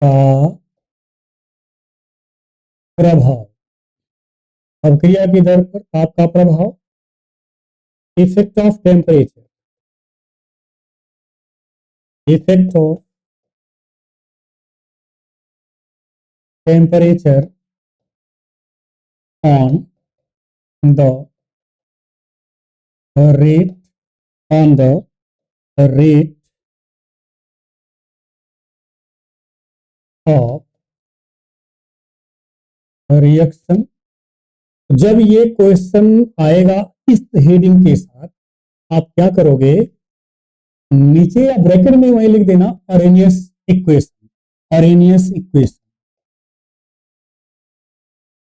का प्रभाव, अभिक्रिया की दर पर ताप का प्रभाव, effect of temperature, effect of temperature on the rate, on the rate of reaction। जब ये क्वेश्चन आएगा इस हेडिंग के साथ, आप क्या करोगे, नीचे या ब्रैकेट में वही लिख देना Arrhenius equation, Arrhenius equation,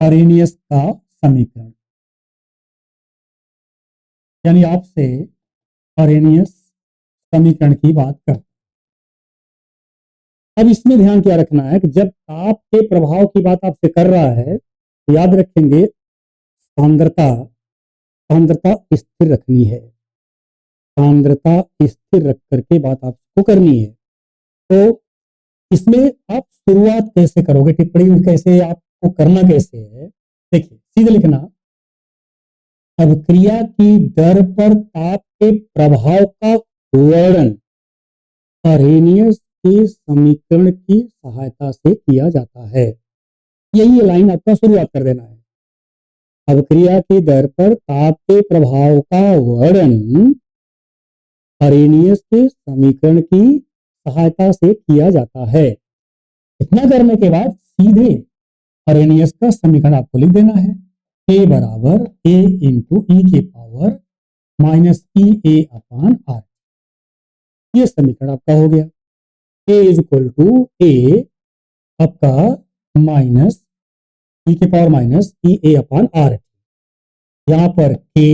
Arrhenius का समीकरण। यानी आपसे अरेनियस समीकरण की बात कर। अब इसमें ध्यान क्या रखना है कि जब ताप के प्रभाव की बात आपसे कर रहा है तो याद रखेंगे सांद्रता सांद्रता स्थिर रखनी है। सांद्रता स्थिर रख करके बात आपको करनी है। तो इसमें आप शुरुआत कैसे करोगे, टिप्पणी कैसे, आपको करना कैसे है, देखिए सीधे लिखना। अभिक्रिया की दर पर ताप के प्रभाव का वर्णन अरेनियस के समीकरण की सहायता से किया जाता है। यही लाइन आपका शुरुआत कर देना है। अभिक्रिया की दर पर ताप के प्रभाव का वर्णन अरेनियस के समीकरण की सहायता से किया जाता है। इतना करने के बाद सीधे अरेनियस का समीकरण आपको लिख देना है। ए बराबर ए इंटू ई के power minus E A upon R. ये समीकरण आपका हो गया। A is equal to A आपका माइनस ई के power minus E A upon R. यहाँ पर के,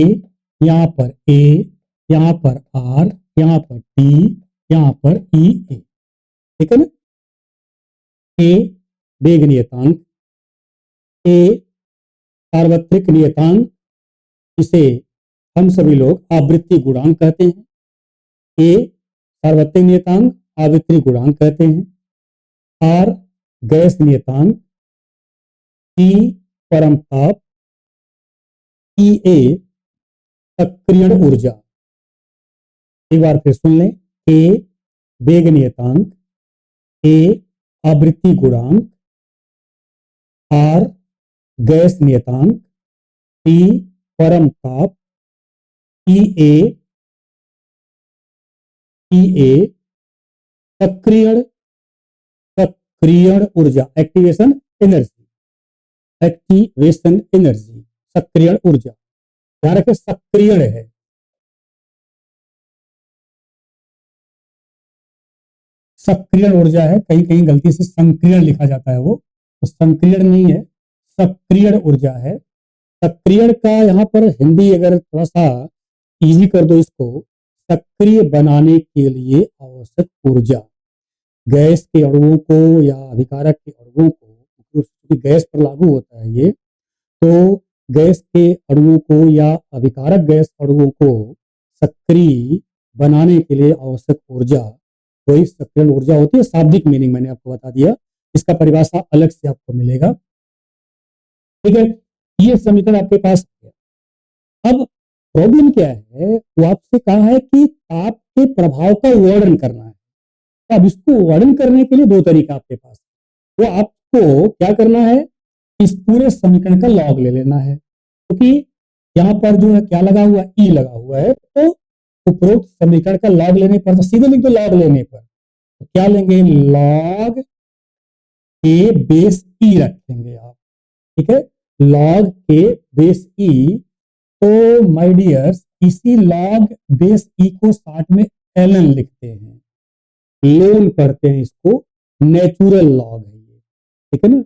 यहाँ पर ए, यहाँ पर आर, यहाँ पर टी, यहाँ पर ई ए। ठीक है ना। ए वेग नियतांक, ए सार्वत्रिक नियतांक, इसे हम सभी लोग आवृत्ति गुणांक कहते हैं। ए सार्वत्रिक नियतांक, आवृत्ति गुणांक कहते हैं। आर गैस नियतांक, टी परमताप, ई ए सक्रियण ऊर्जा। एक बार फिर सुन लें। ए वेग नियतांक, ए आवृत्ति गुणांक, आर गैस नियतांक, टी परमताप, ई ए सक्रियण सक्रियण ऊर्जा, एक्टिवेशन एनर्जी, एक्टिवेशन एनर्जी, सक्रियण ऊर्जा। ध्यान रखें सक्रियण है। सक्रियण ऊर्जा है, कहीं कहीं गलती से संक्रियण लिखा जाता है, वो तो संक्रियण नहीं है, सक्रियण ऊर्जा है। सक्रियण का यहाँ पर हिंदी अगर थोड़ा सा इजी कर दो इसको, सक्रिय बनाने के लिए आवश्यक ऊर्जा। गैस के अणुओं को या अभिकारक के अणुओं को, क्योंकि गैस पर लागू होता है ये, तो गैस के अणुओं को या अभिकारक गैस अणुओं को सक्रिय बनाने के लिए आवश्यक ऊर्जा वही सक्रियण ऊर्जा होती है। शाब्दिक मीनिंग मैंने आपको बता दिया, इसका परिभाषा अलग से आपको मिलेगा। ठीक है, ये समीकरण आपके पास है। अब प्रॉब्लम क्या है, वो आपसे कहा है कि ताप के प्रभाव का वर्णन करना है। तो अब इसको वर्णन करने के लिए दो तरीका आपके पास। वो आपको क्या करना है, इस पूरे समीकरण का लॉग ले लेना है, क्योंकि यहाँ पर जो है क्या लगा हुआ, ई लगा हुआ है। तो उपरोक्त समीकरण का लॉग लेने पर, तो सीधे लिख दो लॉग लेने पर, तो क्या लेंगे, लॉग के बेस ई रखेंगे आप। ठीक है, लॉग के बेस ई। तो माय डियर्स, इसी लॉग बेस ई को साथ में ln लिखते हैं, लोन करते हैं इसको, नेचुरल लॉग है ये। ठीक है ना,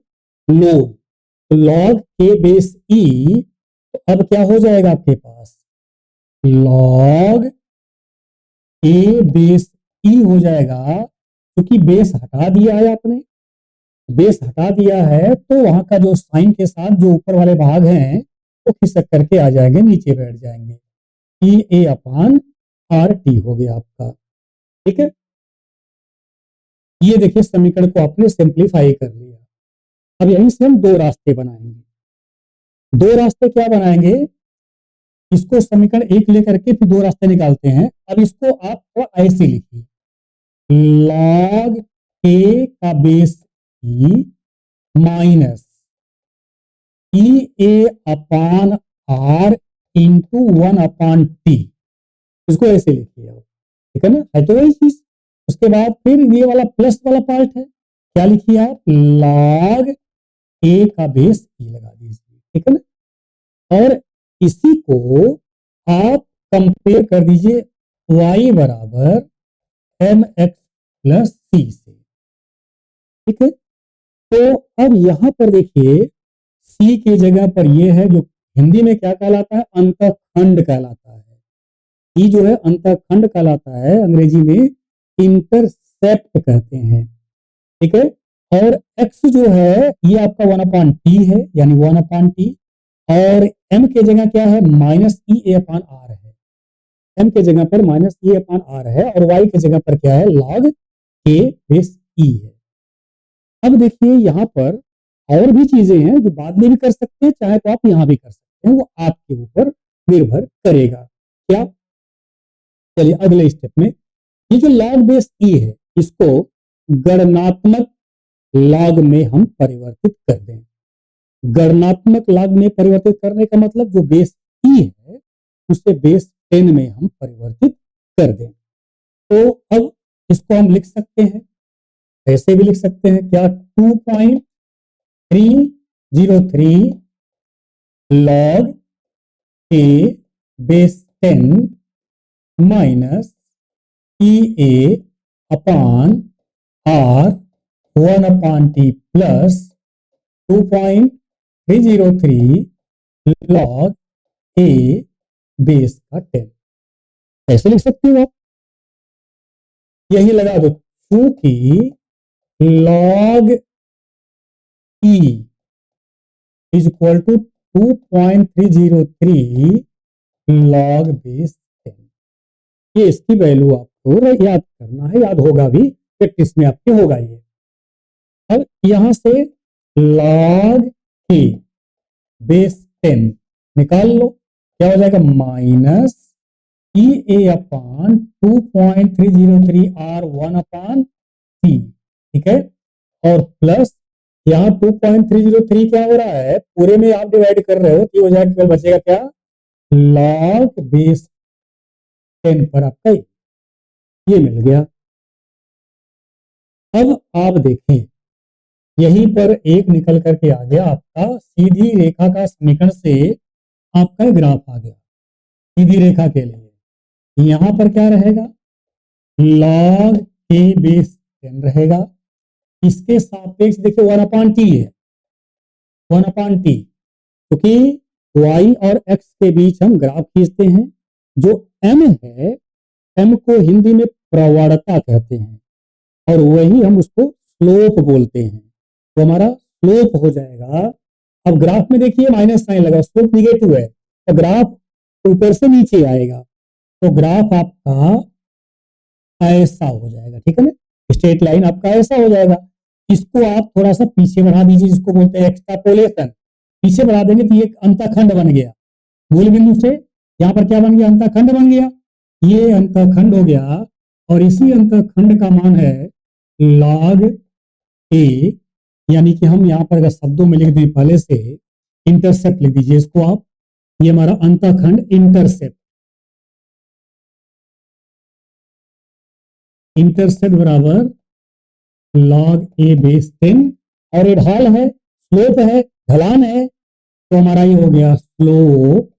लोन। तो लॉग के बेस ई, तो अब क्या हो जाएगा आपके पास, लॉग ए बेस ई हो जाएगा, क्योंकि बेस हटा दिया है आपने। बेस हटा दिया है तो वहां का जो साइन के साथ जो ऊपर वाले भाग हैं वो खिसक करके आ जाएंगे, नीचे बैठ जाएंगे। ई ए अपान आर टी हो गया आपका। ठीक है, ये देखिए समीकरण को आपने सिंप्लीफाई कर लिया। अब यहीं से हम दो रास्ते बनाएंगे। दो रास्ते क्या बनाएंगे, इसको समीकरण एक लेकर के फिर दो रास्ते निकालते हैं। अब इसको आप थोड़ा ऐसे लिखिए, लॉग ए का base E minus E A upon R into 1 upon T. इसको ऐसे लिखिए आप। ठीक है ना, है तो वही चीज। उसके बाद फिर ये वाला प्लस वाला पार्ट है, क्या लिखिए आप, लॉग ए का बेस ई लगा दीजिए। ठीक है ना, और इसी को आप कंपेयर कर दीजिए y बराबर एम एक्स प्लस सी से। ठीक है, तो अब यहां पर देखिए सी की जगह पर ये है जो हिंदी में क्या कहलाता है, अंतःखंड कहलाता है। ई जो है अंतःखंड कहलाता है, अंग्रेजी में इंटरसेप्ट कहते हैं, ठीक है। और x जो है ये आपका 1/t है, यानी 1/t, और m के जगह क्या है, -EA/r है, m के जगह पर -EA/r है, और y के जगह पर क्या है, log k बेस e है। अब देखिए यहाँ पर और भी चीजें हैं जो बाद में भी कर सकते हैं, चाहे तो आप यहां भी कर सकते हैं, वो आपके ऊपर निर्भर करेगा। क्या, चलिए अगले स्टेप में, ये जो लॉग बेस ई है इसको गणनात्मक लॉग में हम परिवर्तित कर दें। गणनात्मक लॉग में परिवर्तित करने का मतलब जो बेस ई है उसे बेस 10 में हम परिवर्तित कर दें। तो अब इसको हम लिख सकते हैं, ऐसे भी लिख सकते हैं, क्या, 2.303 log a base 10 minus EA/R 1/t plus 2.303 log a base का 10, ऐसे लिख सकते हो आप, यही लगा दो, क्योंकि log E is equal to 2.303 log base 10, ये इसकी वैल्यू आपको याद करना है, याद होगा भी, प्रैक्टिस में आपके होगा ये। अब यहां से लॉग के बेस 10 निकाल लो, क्या हो जाएगा, माइनस EA/2.303R 1/t, ठीक है, और प्लस यहाँ 2.303 क्या हो रहा है, पूरे में आप डिवाइड कर रहे हो, तो हो जाएगा, केवल बचेगा क्या, लॉग बेस 10 पर आपका ये मिल गया। अब आप देखें, यहीं पर एक निकल करके आ गया आपका, सीधी रेखा का समीकरण से आपका ग्राफ आ गया सीधी रेखा के लिए। यहां पर क्या रहेगा, लॉग ए बेस 10 रहेगा, इसके सापेक्ष देखिए 1/t है, 1/t, क्योंकि y और x के बीच हम ग्राफ खींचते हैं, जो m है, m को हिंदी में प्रवणता कहते हैं, और वही हम उसको स्लोप बोलते हैं, तो हमारा स्लोप हो जाएगा। अब ग्राफ में देखिए माइनस साइन लगा, स्लोप निगेटिव है, तो ग्राफ ऊपर से नीचे आएगा, तो ग्राफ आपका ऐसा हो जाएगा, ठीक है ना, स्ट्रेट लाइन आपका ऐसा हो जाएगा। इसको आप थोड़ा सा पीछे बढ़ा दीजिए, जिसको बोलते हैं एक्सट्रापोलेशन, पीछे बढ़ा देंगे तो ये अंतःखंड बन गया, मूल बिंदु से यहाँ पर क्या बन गया, अंतःखंड बन गया, ये अंतःखंड हो गया, और इसी अंतःखंड का मान है लॉग ए, यानी कि हम यहाँ पर अगर शब्दों में लिख दें, पहले से इंटरसेप्ट लिख दीजिए इसको आप, ये हमारा अंतःखंड इंटरसेप्ट, इंटरसेप्ट बराबर लॉग ए बेस 10, और ये ढाल है, स्लोप है, ढलान है, तो हमारा ये हो गया, स्लोप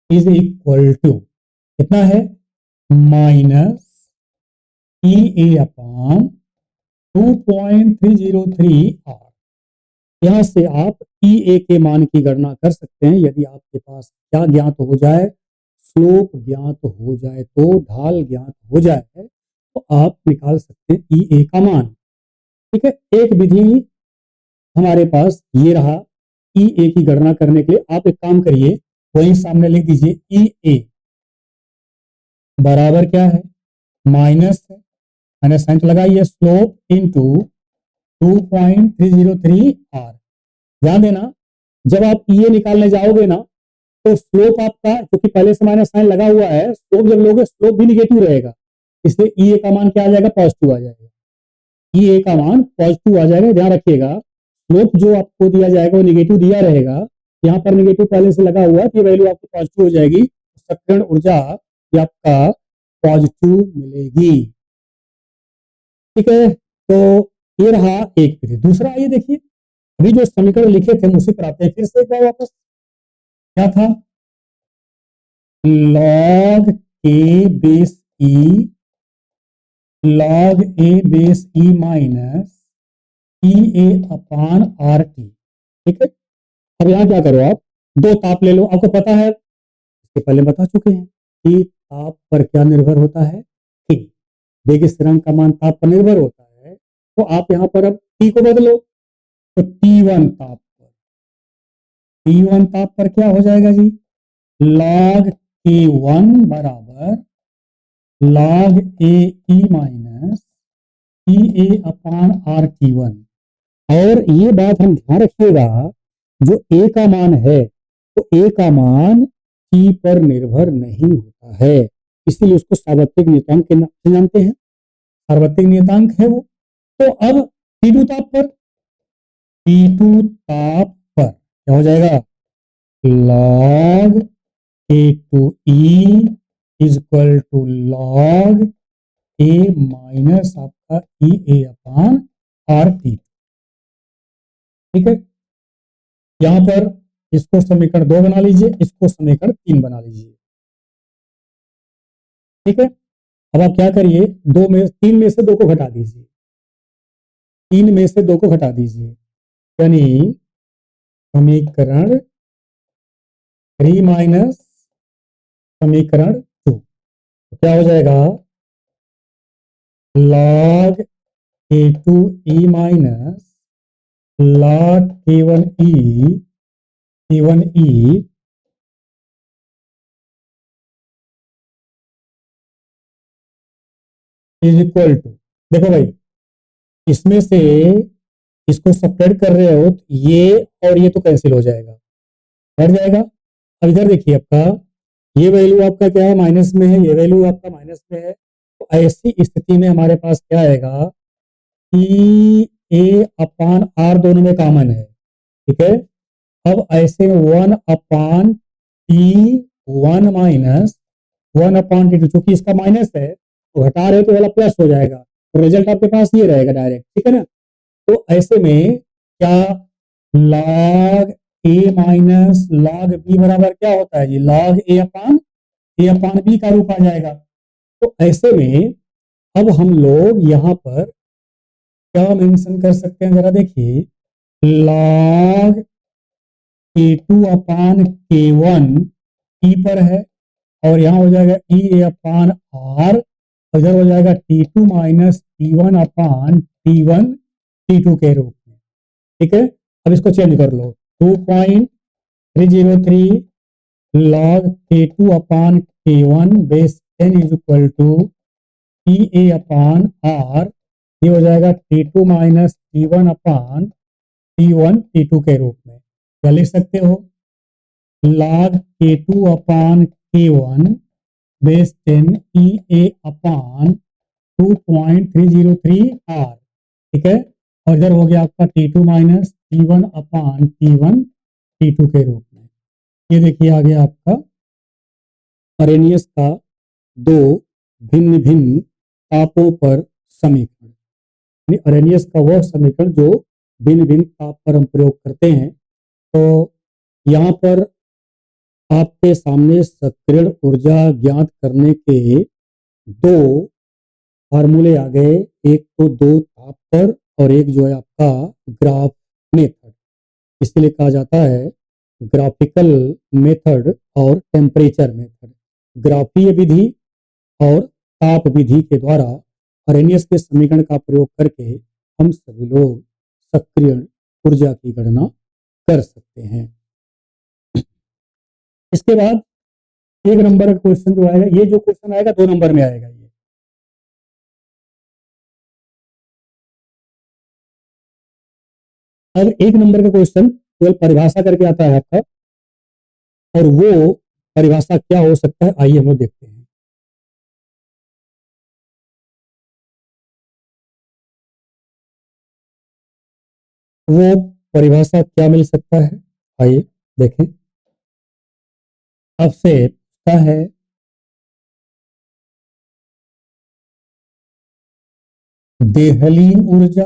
इज इक्वल टू कितना है, माइनस EA/2.303R। यहां से आप EA के मान की गणना कर सकते हैं, यदि आपके पास क्या ज्ञात हो जाए, स्लोप ज्ञात हो जाए, तो ढाल ज्ञात हो जाए, तो आप निकाल सकते हैं EA का मान, ठीक है। एक विधि हमारे पास ये रहा EA की गणना करने के लिए, आप एक काम करिए, वही सामने लिख दीजिए, EA बराबर क्या है, माइनस है, माइनस साइन तो लगाइए, स्लोप इंटू 2.303R। ध्यान देना, जब आप EA निकालने जाओगे ना, तो स्लोप आपका, क्योंकि पहले से माइनस साइन लगा हुआ है, स्लोप जब लोगे स्लोप भी निगेटिव रहेगा, इसलिए EA का मान क्या आ जाएगा, पॉजिटिव आ जाएगा, EA का मान पॉजिटिव आ जाएगा, ध्यान रखिएगा, स्लोप जो आपको दिया जाएगा वो निगेटिव दिया रहेगा, यहाँ पर निगेटिव पहले से लगा हुआ है, तो ये वैल्यू आपकी पॉजिटिव हो जाएगी, सक्रियण ऊर्जा ये आपका पॉजिटिव मिलेगी, ठीक है। तो ये रहा एक विधि। दूसरा आइए देखिए, अभी जो समीकरण लिखे थे उसी पर आते हैं फिर से एक बार वापस, क्या था, log a base E, log a base E minus EA/RT, ठीक है। अब यहां क्या करो आप, दो ताप ले लो, आपको पता है, इसके पहले बता चुके हैं, T ताप पर क्या निर्भर होता है? T। देखिए स्थिरांक का मान ताप पर निर्भर होता है, तो आप यहां पर अब T को बदलो, तो T1 ताप पर क्या हो जाएगा जी? log T1 बराबर log AE माइनस TA अपान RT1। और ये बात हम ध्यान रखिएगा, जो A का मान है, तो A का मान T पर निर्भर नहीं होता है, इसीलिए उसको सार्वत्रिक नियतांक के नाम से जानते हैं। सार्वत्रिक नियतांक है वो। तो अब T2 ताप पर, T2 ताप पर क्या हो जाएगा? log A2E is equal to log A minus आपका EA अपान RT। ठीक है, यहां पर इसको समीकरण 2 बना लीजिए, इसको समीकरण 3 बना लीजिए। ठीक है, अब आप क्या करिए, 3 में से 2 को घटा दीजिए, 3 में से 2 को घटा दीजिए, यानी समीकरण 3 माइनस समीकरण 2, तो क्या हो जाएगा? log A2E minus log K1E is equal to, देखो भाई, इसमें से इसको सब्ट्रैक्ट कर रहे हो तो ये और ये तो कैंसिल हो जाएगा, हट जाएगा। अब इधर देखिए, आपका ये वैल्यू आपका क्या है? माइनस में है, ये वैल्यू आपका माइनस में है, तो ऐसी स्थिति में हमारे पास क्या आएगा कि ए अपान आर दोनों में कॉमन है। ठीक है, अब ऐसे 1/T1 माइनस 1/T2, चूंकि इसका माइनस है तो घटा रहे तो वाला प्लस हो जाएगा, तो रिजल्ट आपके पास ये रहेगा डायरेक्ट। ठीक है ना, तो ऐसे में क्या log A minus log B बराबर क्या होता है जी? log A अपान B का रूप आ जाएगा। तो ऐसे में अब हम लोग यहां पर क्या मेंशन कर सकते हैं, जरा देखिए, log K2 upon K1 T पर है, और यहां हो जाएगा E अपान R, इधर हो जाएगा T2 माइनस T1 अपान T1 T2 के रूप में। ठीक है, अब इसको चेंज कर लो, 2.303 log K2 upon K1 base 10 is equal to TA upon R, ये हो जाएगा T2 माइनस T1 अपान T1 T2 के रूप में। क्या लिख सकते हो? log K2 upon K1 base 10 EA अपान 2.303 R। ठीक है, और इधर हो गया आपका T2 माइनस T1 अपान T1 T2 के रूप में। ये देखिए आ गया आपका अरेनियस का दो भिन्न भिन्न तापों पर समीकरण। अरेनियस का वह समीकरण जो भिन्न भिन्न ताप पर हम प्रयोग करते हैं। तो यहाँ पर आपके सामने सक्रियण ऊर्जा ज्ञात करने के दो फार्मूले आ गए, एक तो दो ताप पर और एक जो है आपका ग्राफ मेथड। इसलिए कहा जाता है ग्राफिकल मेथड और टेम्परेचर मेथड। ग्राफीय विधि और ताप विधि के द्वारा अरेनियस के समीकरण का प्रयोग करके हम सभी लोग सक्रिय ऊर्जा की गणना कर सकते हैं। इसके बाद 1 नंबर का क्वेश्चन जो आएगा, ये जो क्वेश्चन आएगा 2 नंबर में आएगा। ये अब 1 नंबर का क्वेश्चन केवल परिभाषा करके आता है आपका, और वो परिभाषा क्या हो सकता है, आइए हम लोग देखते हैं। वो परिभाषा क्या मिल सकता है, आइए देखें। आपसे पूछता है देहली ऊर्जा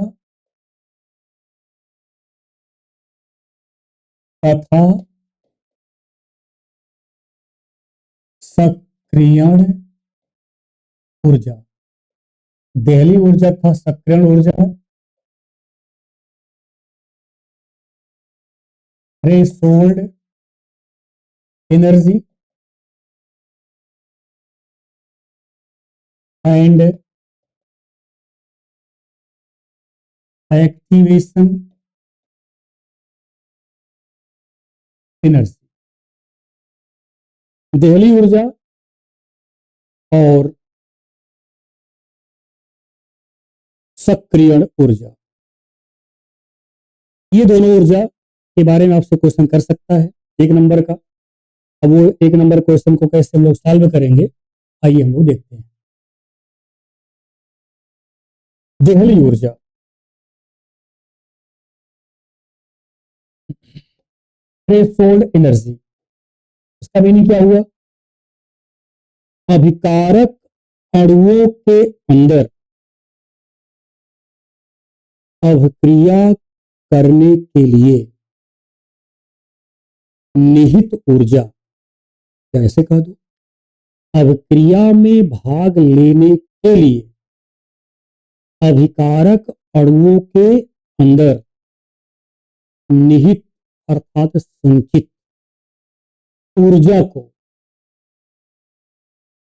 तथा सक्रियण ऊर्जा। देहली ऊर्जा तथा सक्रियण ऊर्जा, threshold energy and activation energy. Delhi ऊर्जा और सक्रियण ऊर्जा, ये दोनों ऊर्जा के बारे में आपसे क्वेश्चन कर सकता है 1 नंबर का। अब वो 1 नंबर क्वेश्चन को कैसे हम लोग सॉल्व करेंगे, आइए हम लोग देखते हैं। देहली ऊर्जा, थ्रेशोल्ड एनर्जी, इसका मीनिंग क्या हुआ? अभिकारक अणुओं के अंदर अभिक्रिया करने के लिए निहित ऊर्जा, कैसे कह दो, अभिक्रिया में भाग लेने के लिए अभिकारक अणुओं के अंदर निहित अर्थात संचित ऊर्जा को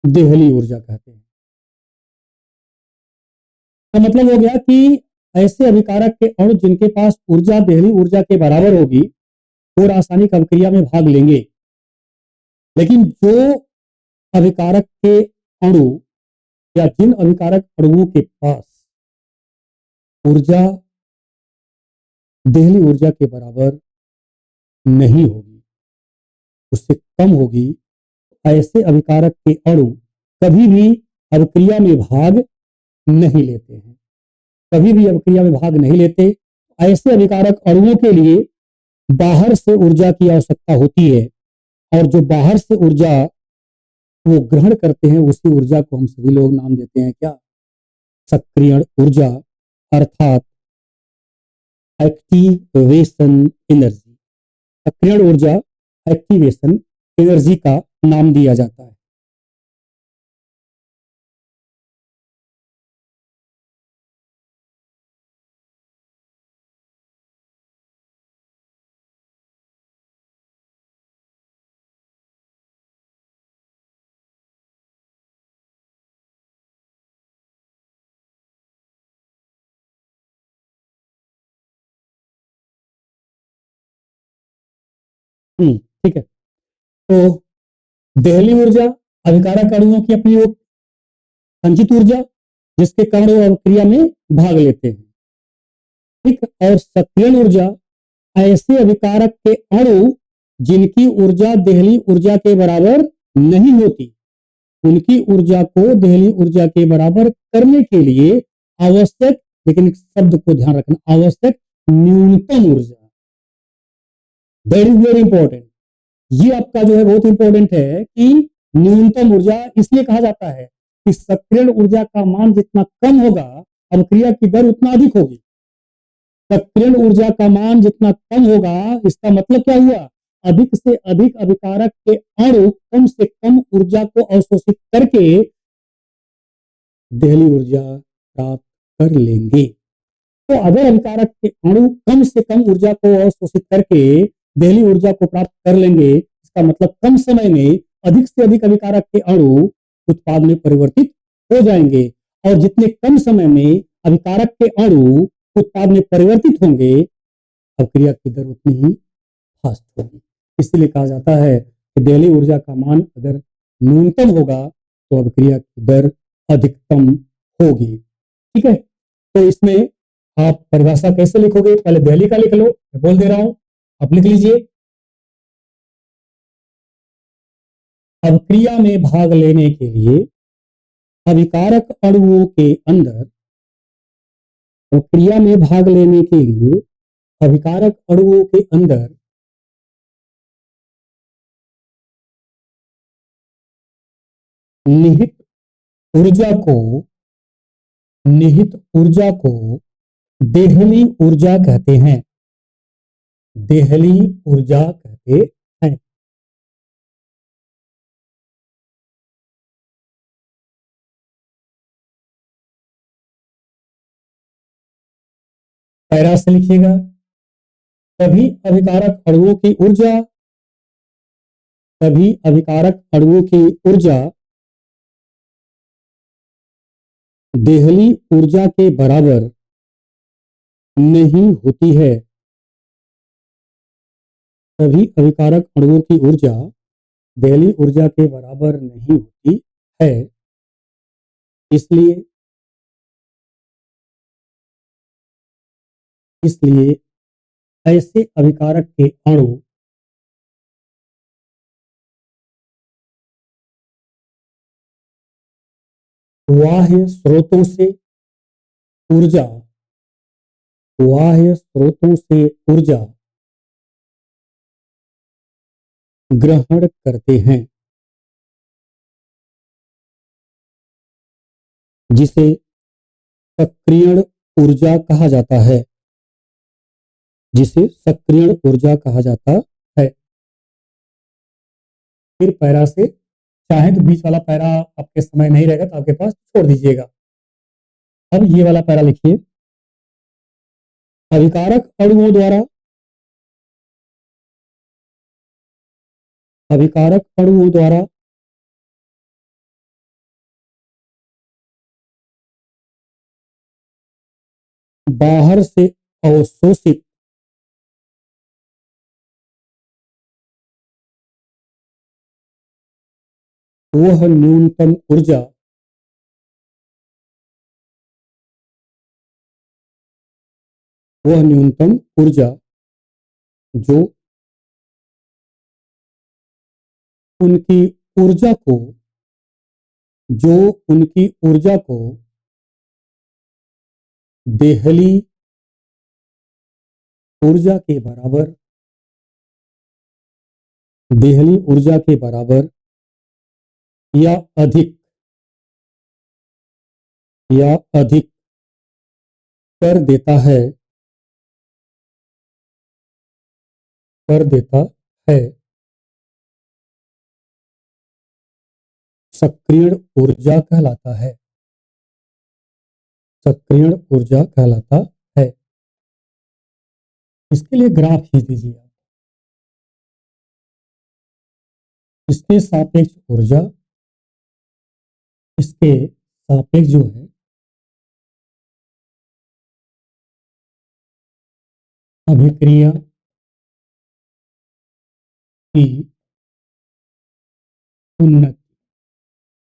देहली ऊर्जा कहते हैं। तो मतलब हो गया कि ऐसे अभिकारक के अणु जिनके पास ऊर्जा देहली ऊर्जा के बराबर होगी वो रासायनिक अभिक्रिया में भाग लेंगे, लेकिन जो अभिकारक के अणु या जिन अभिकारक अणुओं के पास ऊर्जा देहली ऊर्जा के बराबर नहीं होगी, उससे कम होगी, ऐसे अभिकारक के अणु कभी भी अभिक्रिया में भाग नहीं लेते हैं, कभी भी अभिक्रिया में भाग नहीं लेते। ऐसे अभिकारक अणुओं के लिए बाहर से ऊर्जा की आवश्यकता होती है, और जो बाहर से ऊर्जा वो ग्रहण करते हैं उसी ऊर्जा को हम सभी लोग नाम देते हैं क्या? सक्रियण ऊर्जा अर्थात एक्टिवेशन एनर्जी। सक्रियण ऊर्जा एक्टिवेशन एनर्जी का नाम दिया जाता है। ठीक है, तो देहली ऊर्जा अभिकारक अणुओं की अपनी संचित ऊर्जा जिसके कारण वो अभिक्रिया में भाग लेते हैं, ठीक। और सक्रियण ऊर्जा ऐसे अभिकारक के अणु जिनकी ऊर्जा देहली ऊर्जा के बराबर नहीं होती, उनकी ऊर्जा को देहली ऊर्जा के बराबर करने के लिए आवश्यक, लेकिन शब्द को ध्यान रखना, आवश्यक न्यूनतम ऊर्जा, दैट इज वेरी इंपॉर्टेंट। ये आपका जो है बहुत इंपॉर्टेंट है कि न्यूनतम ऊर्जा इसलिए कहा जाता है कि सक्रियण ऊर्जा का मान जितना कम होगा अभिक्रिया की दर उतना अधिक होगी। सक्रियण ऊर्जा का मान जितना कम होगा इसका मतलब क्या हुआ? अधिक से अधिक अभिकारक के अणु कम से कम ऊर्जा को अवशोषित करके देहली ऊर्जा प्राप्त कर लेंगे। तो अगर अभिकारक के अणु कम से कम ऊर्जा को अवशोषित करके देहली ऊर्जा को प्राप्त कर लेंगे, इसका मतलब कम समय में अधिक से अधिक अभिकारक के अणु उत्पाद में परिवर्तित हो जाएंगे, और जितने कम समय में अभिकारक के अणु उत्पाद में परिवर्तित होंगे अभिक्रिया की दर उतनी ही फास्ट होगी। इसलिए कहा जाता है कि देहली ऊर्जा का मान अगर न्यूनतम होगा तो अभिक्रिया की दर अधिकतम होगी। ठीक है, तो इसमें आप परिभाषा कैसे लिखोगे? पहले देहली का लिख लो, मैं बोल दे रहा हूं, आप लिख लीजिए। अभिक्रिया में भाग लेने के लिए अभिकारक अणुओं के अंदर, अभिक्रिया में भाग लेने के लिए अभिकारक अणुओं के अंदर निहित ऊर्जा को देहली ऊर्जा कहते हैं, देहली ऊर्जा कहते हैं। पैरा से लिखिएगा, सभी अभिकारक अणुओं की ऊर्जा, सभी अभिकारक अणुओं की ऊर्जा देहली ऊर्जा के बराबर नहीं होती है। सभी अभिकारक अणुओं की ऊर्जा देहली ऊर्जा के बराबर नहीं होती है। इसलिए इसलिए ऐसे अभिकारक के अणु बाह्य स्रोतों से ऊर्जा बाह्य स्रोतों से ऊर्जा ग्रहण करते हैं, जिसे सक्रियण ऊर्जा कहा जाता है। जिसे सक्रियण ऊर्जा कहा जाता है। फिर पैरा से चाहे तो बीच वाला पैरा आपके समय नहीं रहेगा तो आपके पास छोड़ दीजिएगा। अब ये वाला पैरा लिखिए। अभिकारक अणुओं द्वारा अभिकारक अणुओं द्वारा बाहर से अवशोषित वह न्यूनतम ऊर्जा वह न्यूनतम ऊर्जा जो उनकी ऊर्जा को जो उनकी ऊर्जा को देहली ऊर्जा के बराबर देहली ऊर्जा के बराबर या अधिक या अधिक कर देता है कर देता है सक्रियण ऊर्जा कहलाता है। सक्रियण ऊर्जा कहलाता है। इसके लिए ग्राफ खींच दीजिए आप। इसके सापेक्ष ऊर्जा इसके सापेक्ष जो है अभिक्रिया की उन्नति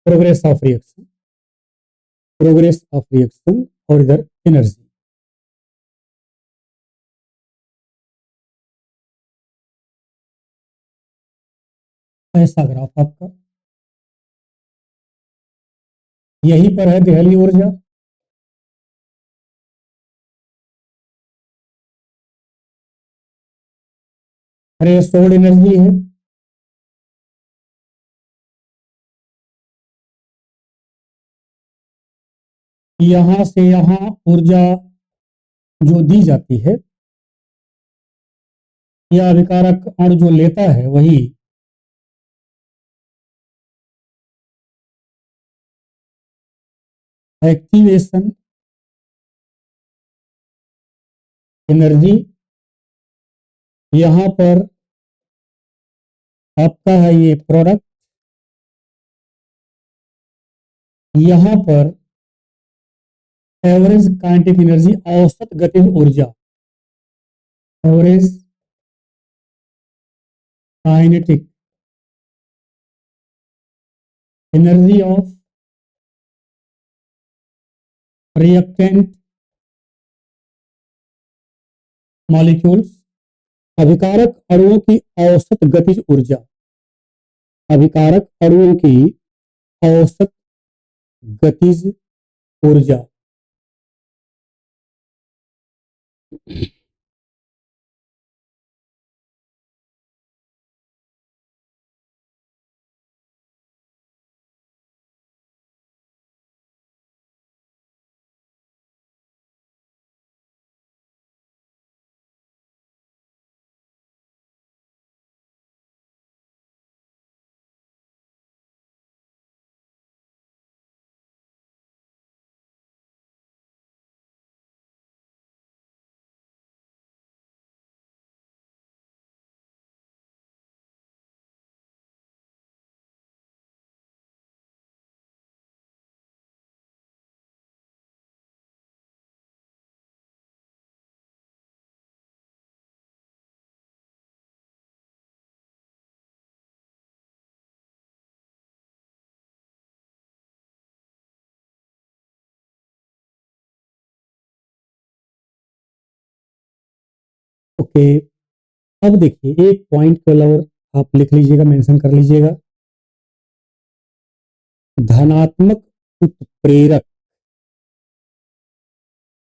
प्रोग्रेस ऑफ रिएक्शन और इधर एनर्जी। ऐसा ग्राफ आपका यहीं पर है देहली ऊर्जा। थ्रेशोल्ड एनर्जी है। यहां से यहां ऊर्जा जो दी जाती है या अभिकारक अणु जो लेता है वही एक्टिवेशन एनर्जी यहां पर आपका है ये प्रोडक्ट। यहां पर एवरेज काइनेटिक एनर्जी औसत गतिज ऊर्जा average kinetic energy of reactant molecules अभिकारक अणुओं की औसत गतिज ऊर्जा अभिकारक अणुओं की औसत गतिज ऊर्जा। ओके, अब देखिए एक पॉइंट केवल और आप लिख लीजिएगा, मेंशन कर लीजिएगा। धनात्मक उत्प्रेरक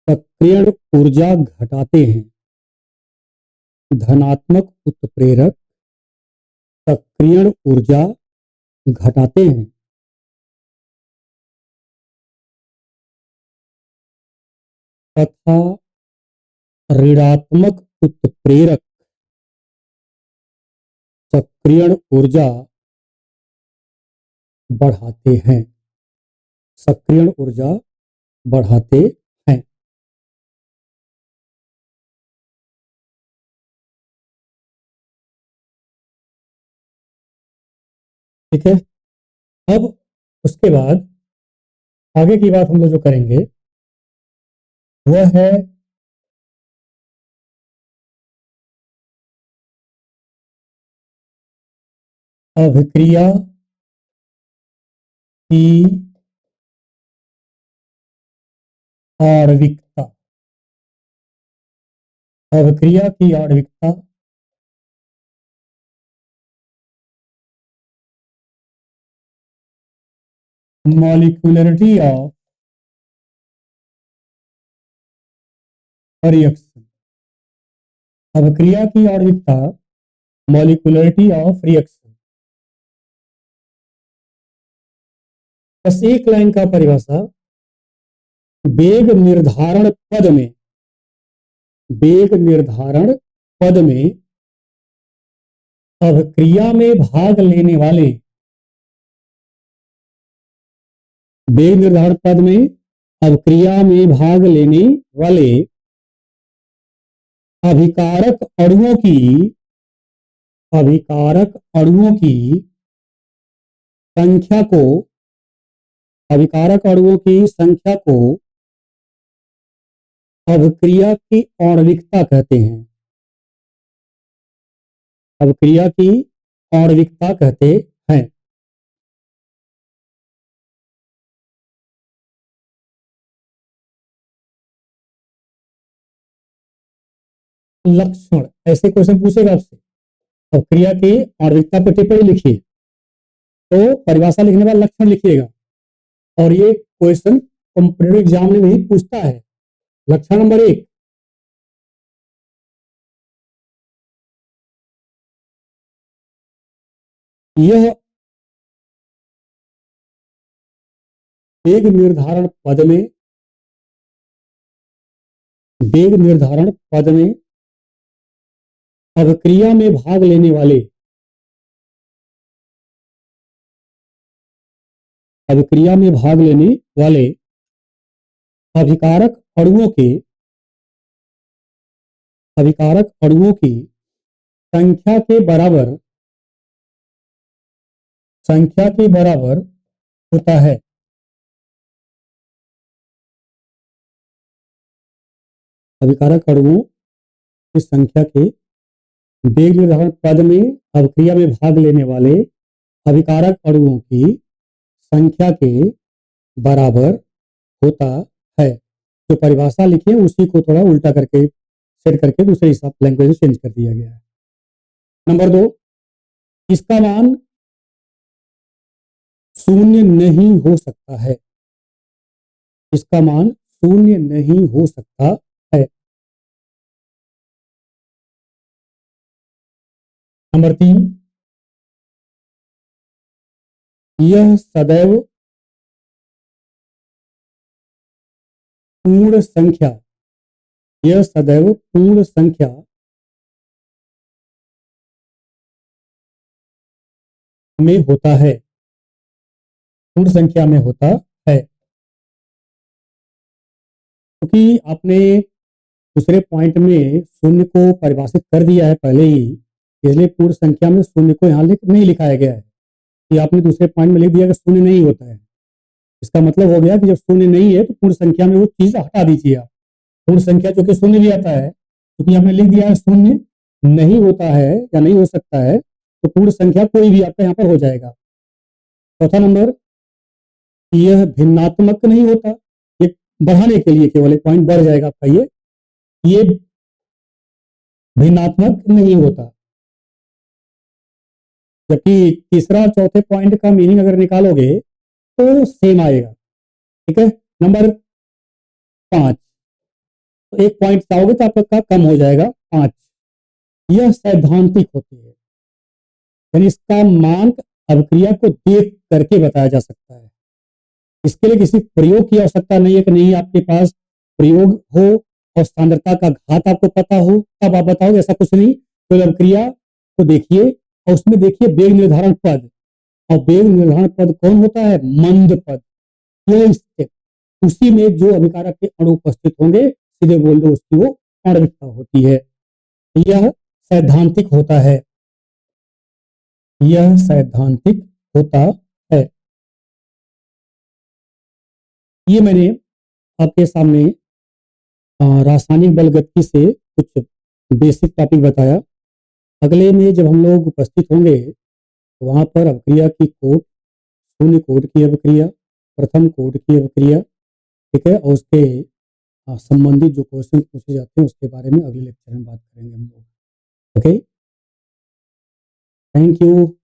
सक्रियण ऊर्जा घटाते हैं। धनात्मक उत्प्रेरक सक्रियण ऊर्जा घटाते हैं तथा ऋणात्मक उत्प्रेरक सक्रियण ऊर्जा बढ़ाते हैं। सक्रियण ऊर्जा बढ़ाते हैं। ठीक है, अब उसके बाद आगे की बात हम लोग जो करेंगे वह है अभिक्रिया की आणविकता। अभिक्रिया की आणविकता मॉलिक्यूलरिटी ऑफ रिएक्शन। अभिक्रिया की आणविकता मॉलिक्यूलरिटी ऑफ रिएक्शन। बस एक लाइन का परिभाषा, वेग निर्धारण पद में, वेग निर्धारण पद में अभिक्रिया में भाग लेने वाले, वेग निर्धारण पद में अभिक्रिया में भाग लेने वाले अभिकारक अणुओं की, अभिकारक अणुओं की संख्या को, अभिकारक अणुओं की संख्या को अभिक्रिया की आणविकता कहते हैं। अभिक्रिया की आणविकता कहते हैं। लक्षण, ऐसे क्वेश्चन पूछेगा आपसे, अभिक्रिया की आणविकता पर टिप्पणी लिखिए तो परिभाषा लिखने बाद लक्षण लिखिएगा। और ये क्वेश्चन कॉम्पिटिटिव एग्जाम में भी पूछता है। लक्षण नंबर 1, यह वेग निर्धारण पद में, वेग निर्धारण पद में अभिक्रिया में भाग लेने वाले, अभिक्रिया में भाग लेने वाले अभिकारक अणुओं के, अभिकारक अणुओं की संख्या के बराबर, संख्या के बराबर होता है। अभिकारक अणुओं की संख्या के, वेग निर्धारण पद में अभिक्रिया में भाग लेने वाले अभिकारक अणुओं की संख्या के बराबर होता है। जो परिभाषा लिखी है उसी को थोड़ा उल्टा करके सेट करके दूसरे हिसाब लैंग्वेज में चेंज कर दिया गया है। नंबर 2, इसका मान शून्य नहीं हो सकता है। इसका मान शून्य नहीं हो सकता है। नंबर 3, यह सदैव पूर्ण संख्या, यह सदैव पूर्ण संख्या में होता है। पूर्ण संख्या में होता है, क्योंकि आपने दूसरे पॉइंट में शून्य को परिभाषित कर दिया है पहले ही, इसलिए पूर्ण संख्या में शून्य को यहाँ नहीं लिखाया गया है। कि आपने दूसरे पॉइंट में लिख दिया कि शून्य नहीं होता है, इसका मतलब हो गया कि जब शून्य नहीं है तो पूर्ण संख्या में वो चीज हटा दीजिए आप। पूर्ण संख्या चूंकि शून्य भी आता है, क्योंकि आपने लिख दिया है शून्य नहीं होता है या नहीं हो सकता है, तो पूर्ण संख्या कोई भी आपका यहाँ पर हो जाएगा। चौथा नंबर, यह भिन्नात्मक नहीं होता। ये बढ़ाने के लिए केवल एक पॉइंट बढ़ जाएगा आपका, ये भिन्नात्मक नहीं होता। जबकि तीसरा चौथे पॉइंट का मीनिंग अगर निकालोगे तो सेम आएगा। ठीक है, नंबर 5, तो एक पॉइंट चाहोगे तो आपका कम हो जाएगा 5। यह सैद्धांतिक होती है, यानी इसका मानक अभिक्रिया को देख करके बताया जा सकता है। इसके लिए किसी प्रयोग की आवश्यकता नहीं है कि नहीं आपके पास प्रयोग हो और सांद्रता का घात आपको पता हो तब आप बताओगे, ऐसा कुछ नहीं। तो अभिक्रिया को देखिए और उसमें देखिए वेग निर्धारण पद, और वेग निर्धारण पद कौन होता है? मंद पद। ये स्टेप, उसी में जो अभिकारक के अणु उपस्थित होंगे सीधे बोल दो उसकी वो आणविकता होती है। यह सैद्धांतिक होता है, यह सैद्धांतिक होता है। ये मैंने आपके सामने रासायनिक बल गति से कुछ बेसिक टॉपिक बताया। अगले में जब हम लोग उपस्थित होंगे तो वहां पर अभिक्रिया की कोट, शून्य कोट की अभिक्रिया, प्रथम कोट की अभिक्रिया, ठीक है, और उसके संबंधित जो क्वेश्चन पूछे जाते हैं उसके बारे में अगले लेक्चर में बात करेंगे हम लोग। Okay, thank you.